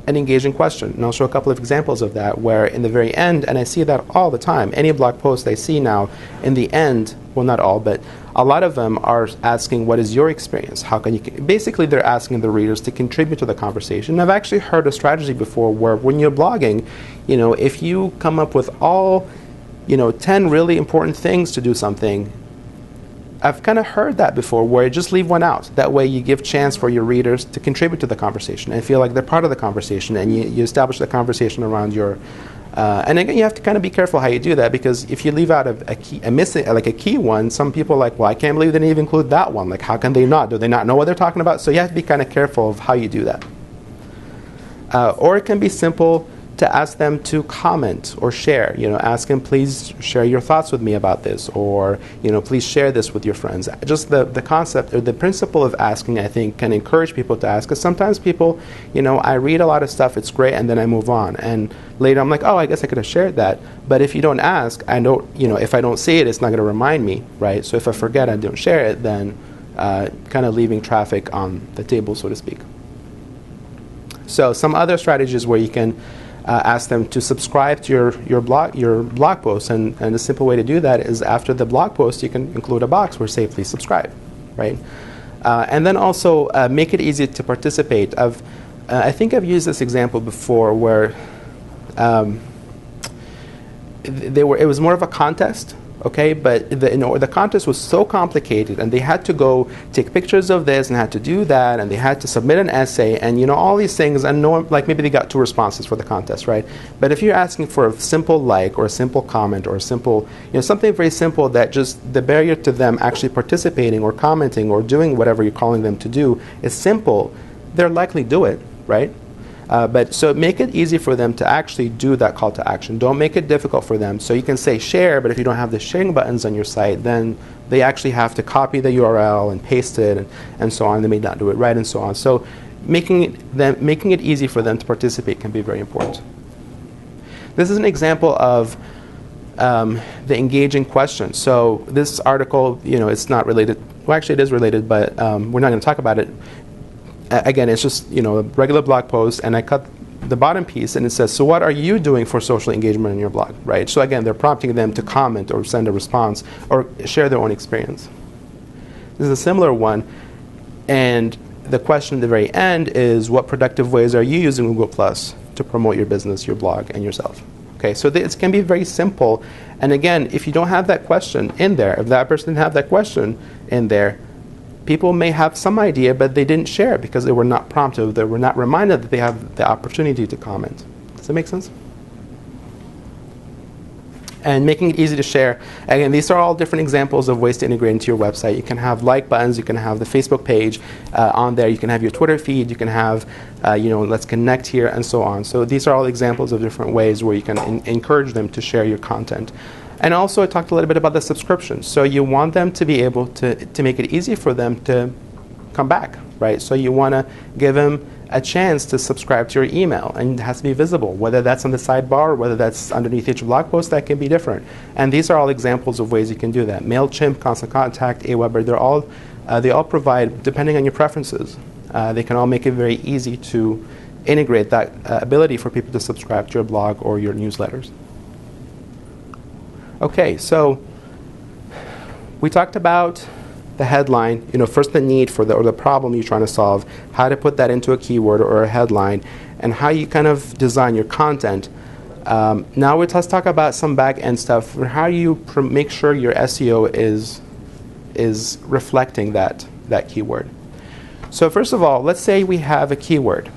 an engaging question. And I'll show a couple of examples of that where in the very end, and I see that all the time, any blog post I see now, in the end, well, not all, but a lot of them are asking, what is your experience? How can you, basically they're asking the readers to contribute to the conversation. I've actually heard a strategy before where when you're blogging, if you come up with all, 10 really important things to do something, I've kind of heard that before where you just leave one out. That way you give chance for your readers to contribute to the conversation and feel like they're part of the conversation, and you establish the conversation around your and again, you have to kind of be careful how you do that, because if you leave out a key one, some people are like, well, I can't believe they didn't even include that one. Like, how can they not? Do they not know what they're talking about? So you have to be kind of careful of how you do that. Or it can be simple to ask them to comment or share. Ask them, please share your thoughts with me about this, or please share this with your friends. Just the concept or the principle of asking, I think, can encourage people to ask. Because sometimes people, I read a lot of stuff, it's great, and then I move on, and later I'm like, oh, I guess I could have shared that. But if you don't ask, I don't, if I don't see it, it's not going to remind me, right? So if I forget and don't share it, then kind of leaving traffic on the table, so to speak. So some other strategies where you can ask them to subscribe to your blog post, and a simple way to do that is after the blog post you can include a box where say please subscribe, right? And then also make it easy to participate. I think I've used this example before where it was more of a contest. Okay, but the contest was so complicated, and they had to go take pictures of this and had to do that, and they had to submit an essay, and all these things, and no one, like maybe they got 2 responses for the contest, right? But if you're asking for a simple like or a simple comment or a simple, something very simple that just the barrier to them actually participating or commenting or doing whatever you're calling them to do is simple, they'll likely do it, right? But so make it easy for them to actually do that call to action. Don't make it difficult for them. So you can say share, but if you don't have the sharing buttons on your site, then they actually have to copy the URL and paste it and so on. They may not do it right and so on. So making it easy for them to participate can be very important. This is an example of the engaging question. So this article, it's not related. Well, actually it is related, but we're not going to talk about it. Again, it's just a regular blog post, and I cut the bottom piece, and it says, so what are you doing for social engagement in your blog, right? So again, they're prompting them to comment or send a response or share their own experience. This is a similar one, and the question at the very end is, what productive ways are you using Google Plus to promote your business, your blog, and yourself? Okay, so it can be very simple, and again, if you don't have that question in there, if that person didn't have that question in there, people may have some idea, but they didn't share it because they were not prompted, they were not reminded that they have the opportunity to comment. Does that make sense? And making it easy to share. Again, these are all different examples of ways to integrate into your website. You can have like buttons, you can have the Facebook page on there, you can have your Twitter feed, you can have, let's connect here, and so on. So these are all examples of different ways where you can encourage them to share your content. And also I talked a little bit about the subscription. So you want them to be able to make it easy for them to come back, right? So you want to give them a chance to subscribe to your email, and it has to be visible, whether that's on the sidebar or whether that's underneath each blog post. That can be different. And these are all examples of ways you can do that. MailChimp, Constant Contact, Aweber, they all provide, depending on your preferences, they can all make it very easy to integrate that ability for people to subscribe to your blog or your newsletters. Okay, so we talked about the headline, first the need for the problem you're trying to solve, how to put that into a keyword or a headline, and how you kind of design your content. Now let's talk about some back-end stuff. How do you make sure your SEO is reflecting that keyword? So first of all, let's say we have a keyword.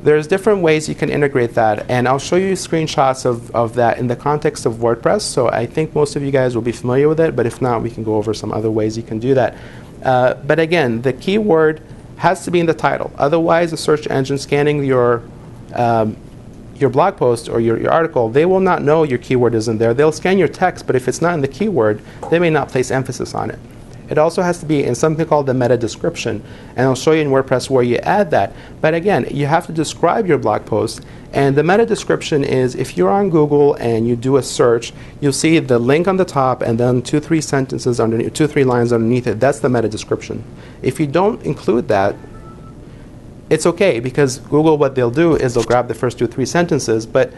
There's different ways you can integrate that, and I'll show you screenshots of that in the context of WordPress. So I think most of you guys will be familiar with it, but if not, we can go over some other ways you can do that. But again, the keyword has to be in the title. Otherwise, the search engine scanning your blog post or your article, they will not know your keyword isn't there. They'll scan your text, but if it's not in the keyword, they may not place emphasis on it. It also has to be in something called the meta description, and I'll show you in WordPress where you add that. But again, you have to describe your blog post, and the meta description is if you're on Google and you do a search, you'll see the link on the top and then 2-3 sentences underneath, 2-3 lines underneath it. That's the meta description. If you don't include that, it's okay, because Google, what they'll do is they'll grab the first 2-3 sentences, but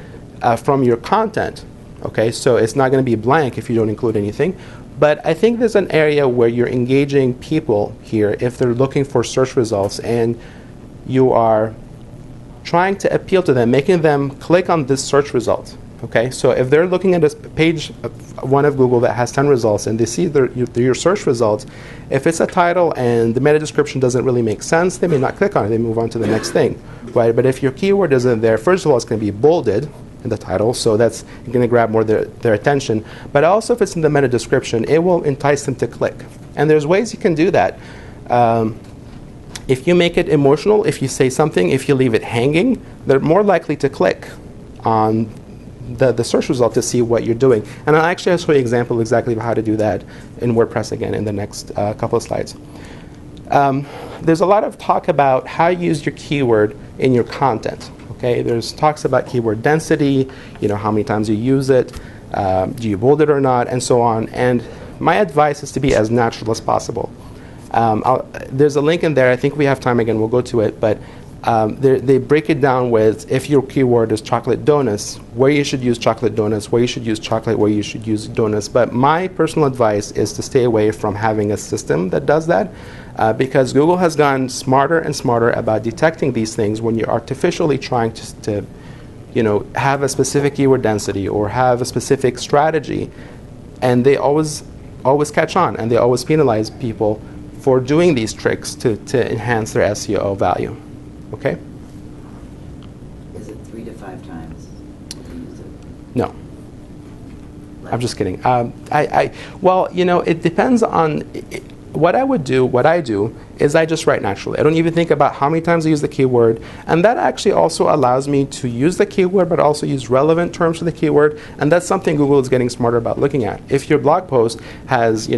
from your content. Okay, so it's not going to be blank if you don't include anything. But I think there's an area where you're engaging people here if they're looking for search results and you are trying to appeal to them, making them click on this search result. Okay, so if they're looking at a page one of Google that has 10 results and they see your search results, if it's a title and the meta description doesn't really make sense, they may not click on it. They move on to the next thing, right? But if your keyword isn't there, first of all, it's going to be bolded in the title, so that's going to grab more their attention. But also, if it's in the meta description, it will entice them to click. And there's ways you can do that. If you make it emotional, if you say something, if you leave it hanging, they're more likely to click on the search result to see what you're doing. And I'll actually show you an example exactly of how to do that in WordPress again in the next couple of slides. There's a lot of talk about how you use your keyword in your content. Okay, there's talks about keyword density, how many times you use it, do you bold it or not, and so on. And my advice is to be as natural as possible. There's a link in there. I think we have time again. We'll go to it. But they break it down with if your keyword is chocolate donuts, where you should use chocolate donuts, where you should use chocolate, where you should use donuts. But my personal advice is to stay away from having a system that does that. Because Google has gotten smarter and smarter about detecting these things when you're artificially trying to have a specific keyword density or have a specific strategy, and they always catch on, and they always penalize people for doing these tricks to enhance their SEO value. Okay?
Is it 3 to 5 times you use it?
No. I'm just kidding. Well, it depends on. What I do is I just write naturally. I don't even think about how many times I use the keyword. And that actually also allows me to use the keyword, but also use relevant terms for the keyword. And that's something Google is getting smarter about looking at. If your blog post has,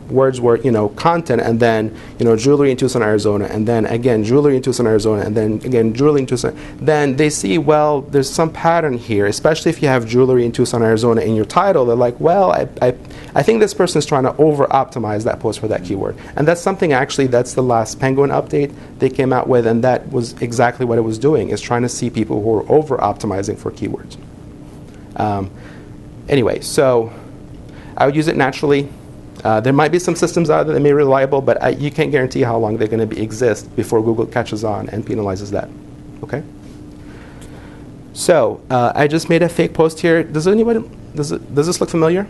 words were, content, and then, jewelry in Tucson, Arizona, and then again, jewelry in Tucson, Arizona, and then again, jewelry in Tucson, then they see, well, there's some pattern here, especially if you have jewelry in Tucson, Arizona in your title. They're like, well, I think this person is trying to over-optimize that post for that keyword. And that's something, actually, that's the last Penguin update they came out with, and that was exactly what it was doing, is trying to see people who are over-optimizing for keywords. Anyway, so I would use it naturally. There might be some systems out there that may be reliable, but you can't guarantee how long they're going to exist before Google catches on and penalizes that. Okay? So I just made a fake post here. Does this look familiar?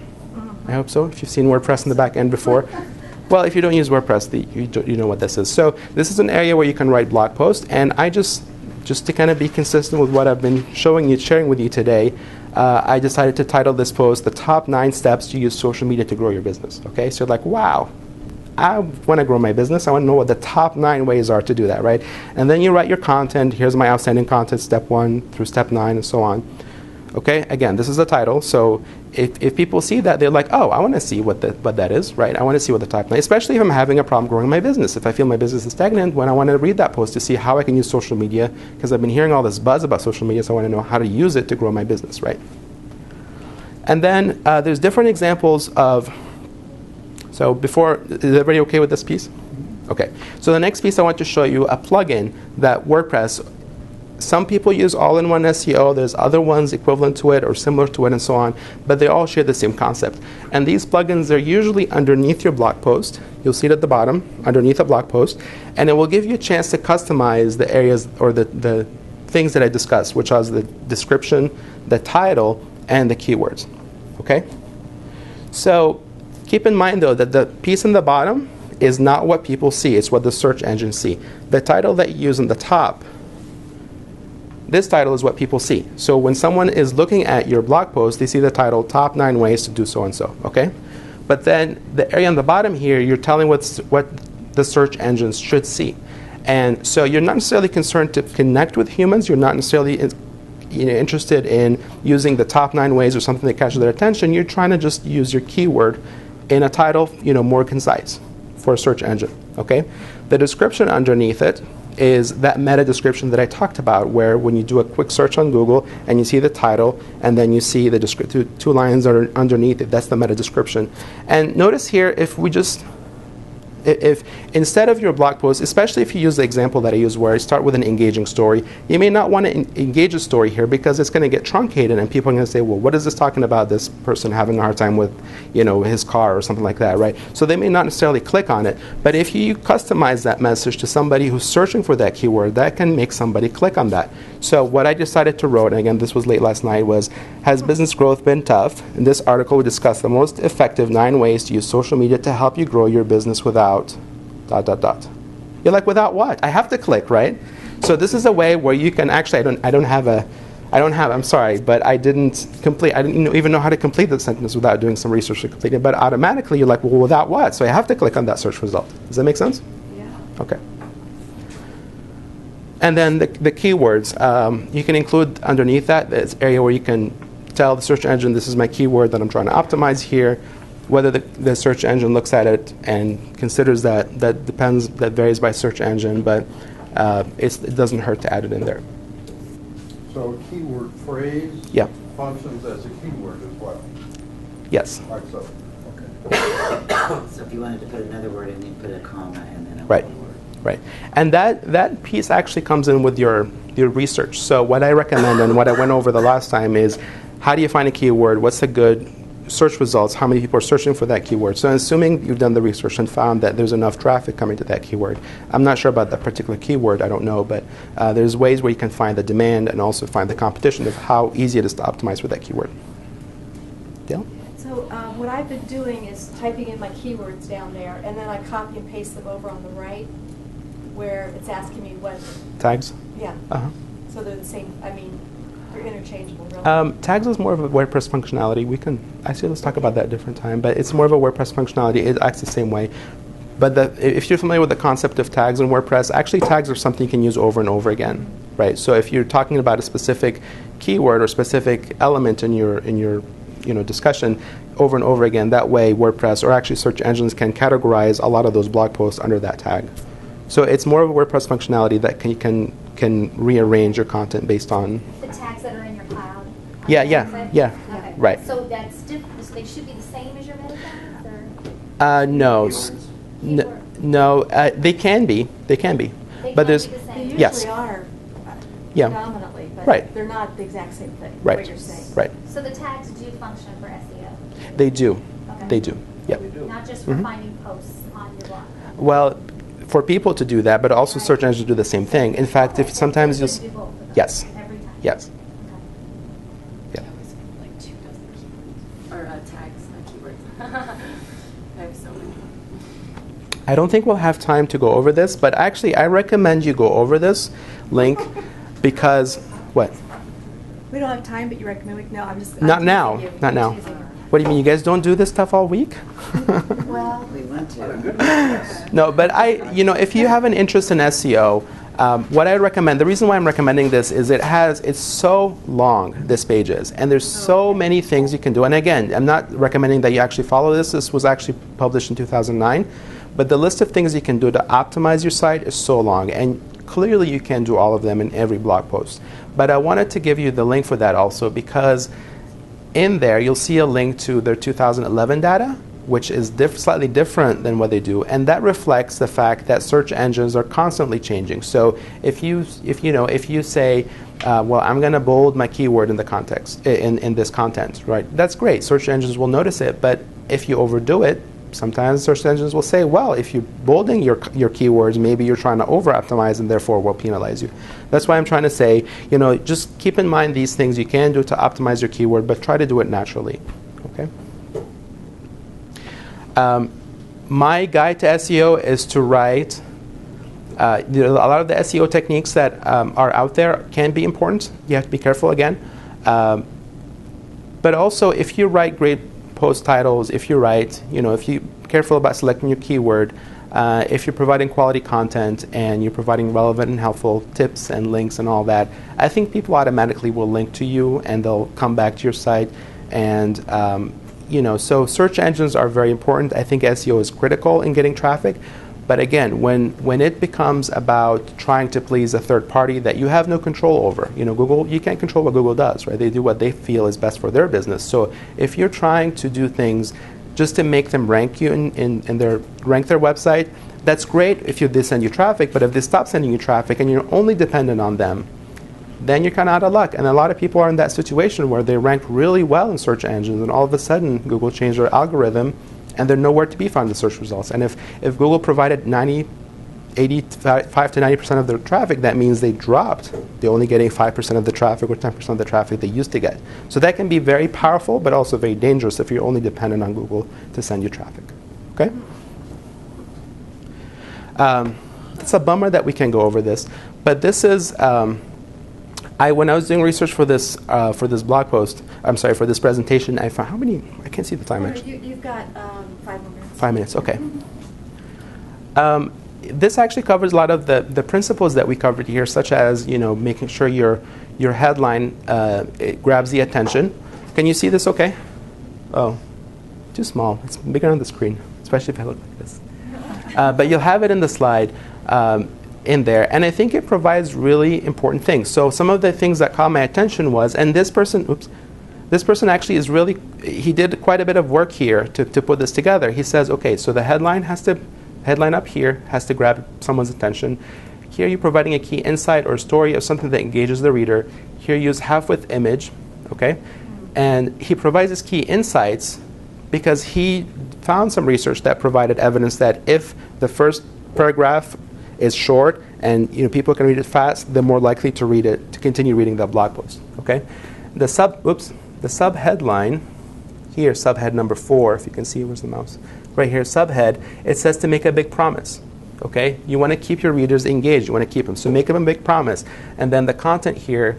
I hope so. If you've seen WordPress in the back end before. Well, if you don't use WordPress, you know what this is. So this is an area where you can write blog posts, and I just to kind of be consistent with what I've been sharing with you today, I decided to title this post, "The Top 9 Steps to Use Social Media to Grow Your Business." Okay, so you're like, wow, I want to grow my business. I want to know what the top 9 ways are to do that, right? And then you write your content. Here's my outstanding content, step 1 through step 9, and so on. Okay, again, this is the title. So if people see that, they're like, oh, I want to see what that is, right? I want to see what the type, especially if I'm having a problem growing my business. If I feel my business is stagnant, when I want to read that post to see how I can use social media, because I've been hearing all this buzz about social media, so I want to know how to use it to grow my business, right? And then there's different examples of, so before, is everybody okay with this piece? Okay, so the next piece I want to show you a plugin that WordPress, some people use all-in-one SEO, there's other ones equivalent to it or similar to it and so on, but they all share the same concept. And these plugins are usually underneath your blog post. You'll see it at the bottom, underneath a blog post, and it will give you a chance to customize the areas or the things that I discussed, which are the description, the title, and the keywords. Okay? So keep in mind, though, that the piece in the bottom is not what people see. It's what the search engines see. The title that you use on the top, this title is what people see. So when someone is looking at your blog post, they see the title, Top 9 Ways to Do So-and-so, okay? But then the area on the bottom here, you're telling what the search engines should see. And so you're not necessarily concerned to connect with humans. You're not necessarily interested in using the top 9 ways or something that catches their attention. You're trying to just use your keyword in a title, more concise for a search engine, okay? The description underneath it is that meta description that I talked about, where when you do a quick search on Google and you see the title and then you see the two lines that are underneath it, that's the meta description. And notice here, if instead of your blog post, especially if you use the example that I use where I start with an engaging story, you may not want to engage a story here because it's going to get truncated and people are going to say, well, what is this talking about, this person having a hard time with his car or something like that, right? So they may not necessarily click on it, but if you customize that message to somebody who's searching for that keyword, that can make somebody click on that. So what I decided to write, and again, this was late last night, was, has business growth been tough? In this article, we discuss the most effective 9 ways to use social media to help you grow your business without ... You're like, without what? I have to click, right? So this is a way where you can actually, I'm sorry, but I didn't even know how to complete the sentence without doing some research to complete it. But automatically, you're like, well, without what? So I have to click on that search result. Does that make sense?
Yeah.
Okay. And then the keywords, you can include underneath that, this area where you can tell the search engine, this is my keyword that I'm trying to optimize here. Whether the search engine looks at it and considers that varies by search engine, but it doesn't hurt to add it in there.
So a keyword phrase functions as a keyword as well?
Yes.
Like so.
Okay. So if you wanted to put another word in, you put a comma and then a
right.
word.
Right. And that piece actually comes in with your research. So what I recommend and what I went over the last time is, how do you find a keyword? What's a good search results? How many people are searching for that keyword? So assuming you've done the research and found that there's enough traffic coming to that keyword. I'm not sure about that particular keyword, I don't know, but there's ways where you can find the demand and also find the competition of how easy it is to optimize for that keyword. Dale?
So what I've been doing is typing in my keywords down there, and then I copy and paste them over on the right, where it's asking me what...
Tags?
Yeah.
Uh-huh.
So they're the same, they're interchangeable, really.
Tags is more of a WordPress functionality. Let's talk about that a different time, but it's more of a WordPress functionality. It acts the same way. But if you're familiar with the concept of tags in WordPress, actually tags are something you can use over and over again, right? So if you're talking about a specific keyword or specific element in your discussion over and over again, that way WordPress or actually search engines can categorize a lot of those blog posts under that tag. So it's more of a WordPress functionality that can rearrange your content based on
The tags that are in your cloud?
Yeah.
Okay.
Right.
So that's different, so they should be the same as your meta tags, or?
No. No, they can be.
They
But
can
there's...
be the
They
same?
usually
Yes.
are
Yeah.
predominantly, but
Right.
they're not the exact same thing,
Right.
what you're saying.
Right.
So the tags do function for SEO?
They do.
Okay.
They do. Yep.
Not just for
Mhm.
finding posts on your blog?
Well, for people to do that, but also search engines do the same thing. In fact, if sometimes
you
you'll...
do both of them?
Yes.
Every time?
Yes.
Okay.
Yeah.
Like 2 dozen keywords, or tags, not keywords. I have so many.
I don't think we'll have time to go over this, but actually I recommend you go over this link because... What?
We don't have time, but you recommend we... No, I'm just...
Not
I'm
now.
teasing you.
Not
I'm
now.
teasing you.
What do you mean? You guys don't do this stuff all week?
Well, we want to.
No, but if you have an interest in SEO, What I recommend, the reason why I'm recommending this is it's so long, this page is, and there's so many things you can do. And again, I'm not recommending that you actually follow this. This was actually published in 2009. But the list of things you can do to optimize your site is so long. And clearly you can do all of them in every blog post. But I wanted to give you the link for that also, because in there you'll see a link to their 2011 data, which is slightly different than what they do, and that reflects the fact that search engines are constantly changing. So if you say, well, I'm going to bold my keyword in the context in this content, right? That's great. Search engines will notice it, but if you overdo it, sometimes search engines will say, well, if you're bolding your keywords, maybe you're trying to over-optimize and therefore will penalize you. That's why I'm trying to say, just keep in mind these things you can do to optimize your keyword, but try to do it naturally. Okay. My guide to SEO is to write. A lot of the SEO techniques that are out there can be important. You have to be careful again. But also, if you write great post titles, if you're careful about selecting your keyword, if you're providing quality content and you're providing relevant and helpful tips and links and all that, I think people automatically will link to you and they'll come back to your site. And so search engines are very important. I think SEO is critical in getting traffic. But again, when it becomes about trying to please a third party that you have no control over, Google, you can't control what Google does, right? They do what they feel is best for their business. So if you're trying to do things just to make them rank you rank their website, that's great if they send you traffic. But if they stop sending you traffic and you're only dependent on them, then you're kind of out of luck. And a lot of people are in that situation where they rank really well in search engines, and all of a sudden Google changed their algorithm, and they're nowhere to be found in the search results. And if Google provided 85 to 90% of their traffic, that means they dropped. They're only getting 5% of the traffic or 10% of the traffic they used to get. So that can be very powerful, but also very dangerous if you're only dependent on Google to send you traffic. Okay? It's a bummer that we can go over this, but this is. When I was doing research for this blog post, for this presentation, I found I can't see the time actually.
You've got 5 more minutes.
5 minutes, okay. This actually covers a lot of the principles that we covered here, such as making sure your headline it grabs the attention. Can you see this okay? Oh, too small. It's bigger on the screen, especially if I look like this. But you'll have it in the slide. In there, and I think it provides really important things. So some of the things that caught my attention was, and this person actually he did quite a bit of work here to put this together. He says, okay, so the headline up here has to grab someone's attention. Here you're providing a key insight or story or something that engages the reader. Here you use half-width image, okay? And he provides his key insights because he found some research that provided evidence that if the first paragraph is short and people can read it fast, they're more likely to continue reading the blog post. Okay, the subheadline here, subhead number 4, if you can see, where's the mouse? Right here, subhead. It says to make a big promise. Okay, you want to keep your readers engaged. You want to keep them, so make them a big promise. And then the content here.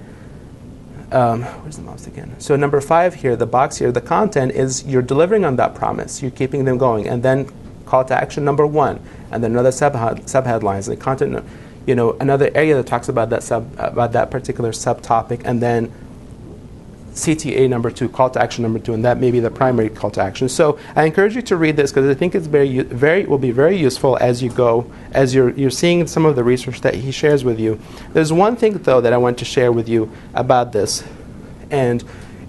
Where's the mouse again? So number 5 here, the box here, the content is you're delivering on that promise. You're keeping them going, and then call to action number 1, and then another subheadlines, and the content, another area that talks about that particular subtopic, and then CTA number 2, call to action number 2, and that may be the primary call to action. So I encourage you to read this because I think it's will be very useful as you're seeing some of the research that he shares with you. There's one thing though that I want to share with you about this, and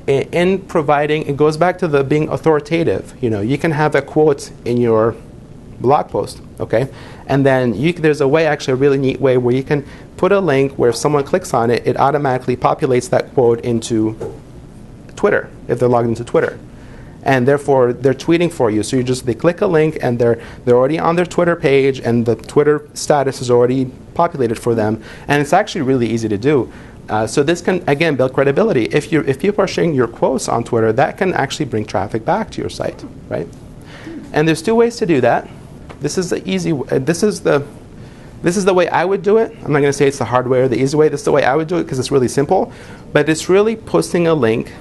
in providing, it goes back to the being authoritative. You can have a quote in your blog post, okay? And then there's a way, actually a really neat way, where you can put a link where if someone clicks on it, it automatically populates that quote into Twitter, if they're logged into Twitter. And therefore, they're tweeting for you. So they click a link, and they're already on their Twitter page, and the Twitter status is already populated for them. And it's actually really easy to do. So this can, again, build credibility. If people are sharing your quotes on Twitter, that can actually bring traffic back to your site, right? And there's 2 ways to do that. This is the easy. This is the way I would do it. I'm not going to say it's the hard way or the easy way. This is the way I would do it because it's really simple. But it's really posting a link.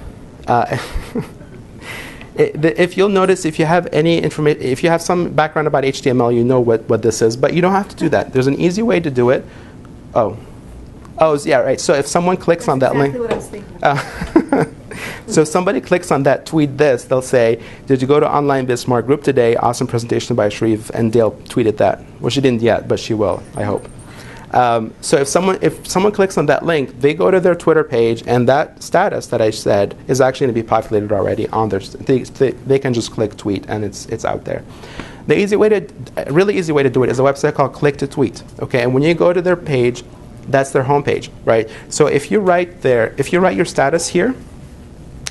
If you'll notice, if you have any information, if you have some background about HTML, you know what this is. But you don't have to do that. There's an easy way to do it. Yeah, right. So if someone clicks on that
exactly
link.
what I was thinking.
So if somebody clicks on that, tweet this, they'll say, "Did you go to Online Biz Smart Group today? Awesome presentation by Sherif," and Dale tweeted that. Well, she didn't yet, but she will, I hope. So if someone clicks on that link, they go to their Twitter page, and that status that I said is actually going to be populated already on their. They can just click tweet, and it's out there. The really easy way to do it is a website called Click to Tweet. Okay, and when you go to their page, that's their homepage, right? So if you write your status here,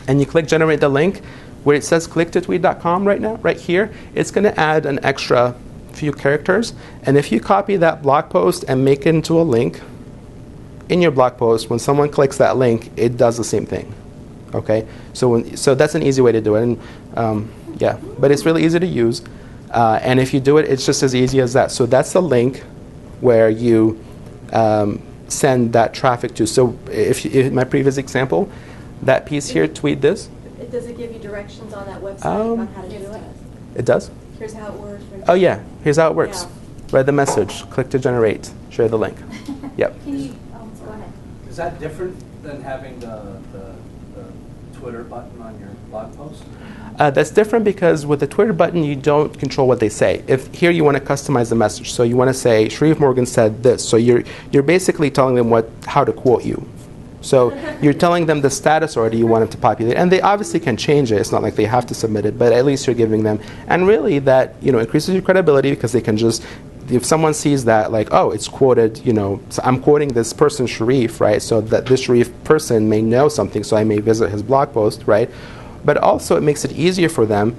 and you click generate the link, where it says clicktotweet.com right here, it's going to add an extra few characters. And if you copy that blog post and make it into a link in your blog post, when someone clicks that link, it does the same thing. Okay, so that's an easy way to do it. And but it's really easy to use. And if you do it, it's just as easy as that. So that's the link where you send that traffic to. So if in my previous example, that piece here, tweet this.
Does it give you directions on that website on how to do it?
It does?
Here's how it works.
Oh yeah, here's how it works.
Yeah.
Write the message, click to generate, share the link. Yep.
Can you, go ahead.
Is that different than having the Twitter button on your blog post?
That's different because with the Twitter button, you don't control what they say. If here you want to customize the message, so you want to say, Sherif Morgan said this. So you're basically telling them how to quote you. So you're telling them the status already you want them to populate. And they obviously can change it. It's not like they have to submit it, but at least you're giving them. And really that increases your credibility because they can just, if someone sees that, like, oh, it's quoted, so I'm quoting this person, Sherif, right? So that this Sherif person may know something, so I may visit his blog post, right? But also it makes it easier for them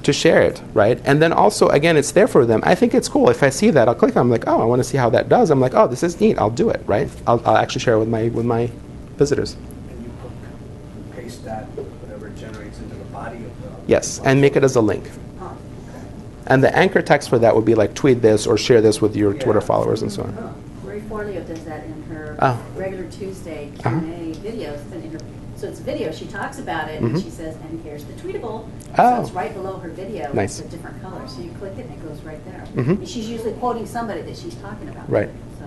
to share it, right? And then also, again, it's there for them. I think it's cool. If I see that, I'll click on it. I'm like, oh, I want to see how that does. I'm like, oh, this is neat. I'll do it, right? I'll actually share it with my visitors.
And you paste that, whatever it generates, into the body of the...
Yes, and make it as a link.
Okay.
And the anchor text for that would be like tweet this or share this with your Twitter followers and so on.
Marie Forleo does that in her regular Tuesday Q&A videos. So it's video. She talks about it, and she says, and here's the tweetable. So it's right below her video.
Nice.
It's a different color. So you click it, and it goes right there.
Mhm.
And she's usually quoting somebody that she's talking about.
Right.
So.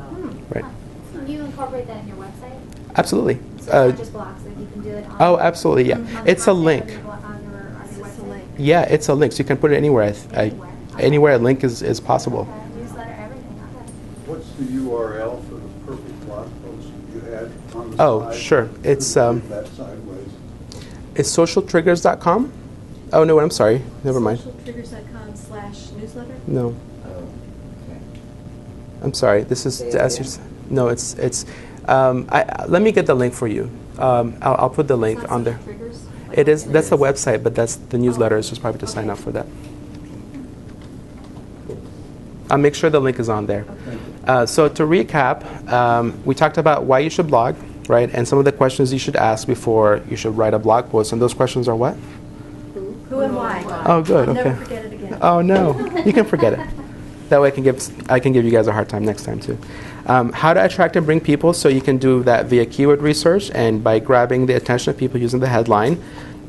Right.
Can you incorporate that in your website?
Absolutely.
So it's not just blogs, like you can do it on...
Oh, absolutely, yeah.
on the
It's a
content
link.
On your website?
Yeah, it's a link, so you can put it anywhere. Anywhere a link is possible.
Okay, newsletter, everything, okay.
What's the URL for the perfect blog post you had on the
Oh,
slide?
sure. It's
That sideways.
it's socialtriggers.com. Oh no, I'm sorry. Never mind.
Socialtriggers.com/newsletter?
No,
Oh, okay.
I'm sorry. This is
Say
to
it
ask
again?
you. No, it's. Let me get the link for you. I'll put the link on there.
Triggers?
It is. That's the website, but that's the newsletter. Is just probably to sign up for that. I'll make sure the link is on there. So to recap, we talked about why you should blog, right? And some of the questions you should ask before you should write a blog post. And those questions are what?
Who and why?
Oh, good.
I'll
Okay.
never forget it again.
Oh no, you can forget it. That way I can give you guys a hard time next time too. How to attract and bring people, so you can do that via keyword research and by grabbing the attention of people using the headline.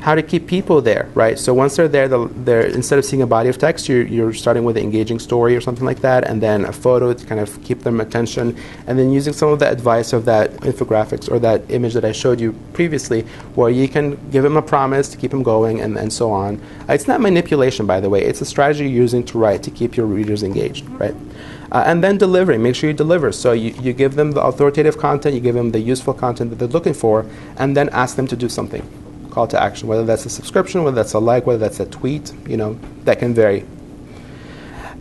How to keep people there, right? So once they're there, they're instead of seeing a body of text, you're starting with an engaging story or something like that, and then a photo to kind of keep them attention, and then using some of the advice of that infographics or that image that I showed you previously, where you can give them a promise to keep them going and so on. It's not manipulation, by the way. It's a strategy you're using to write to keep your readers engaged, right? And then delivering. Make sure you deliver. So you give them the authoritative content, you give them the useful content that they're looking for, and then ask them to do something. Call to action, whether that's a subscription, whether that's a like, whether that's a tweet, that can vary.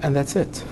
And that's it.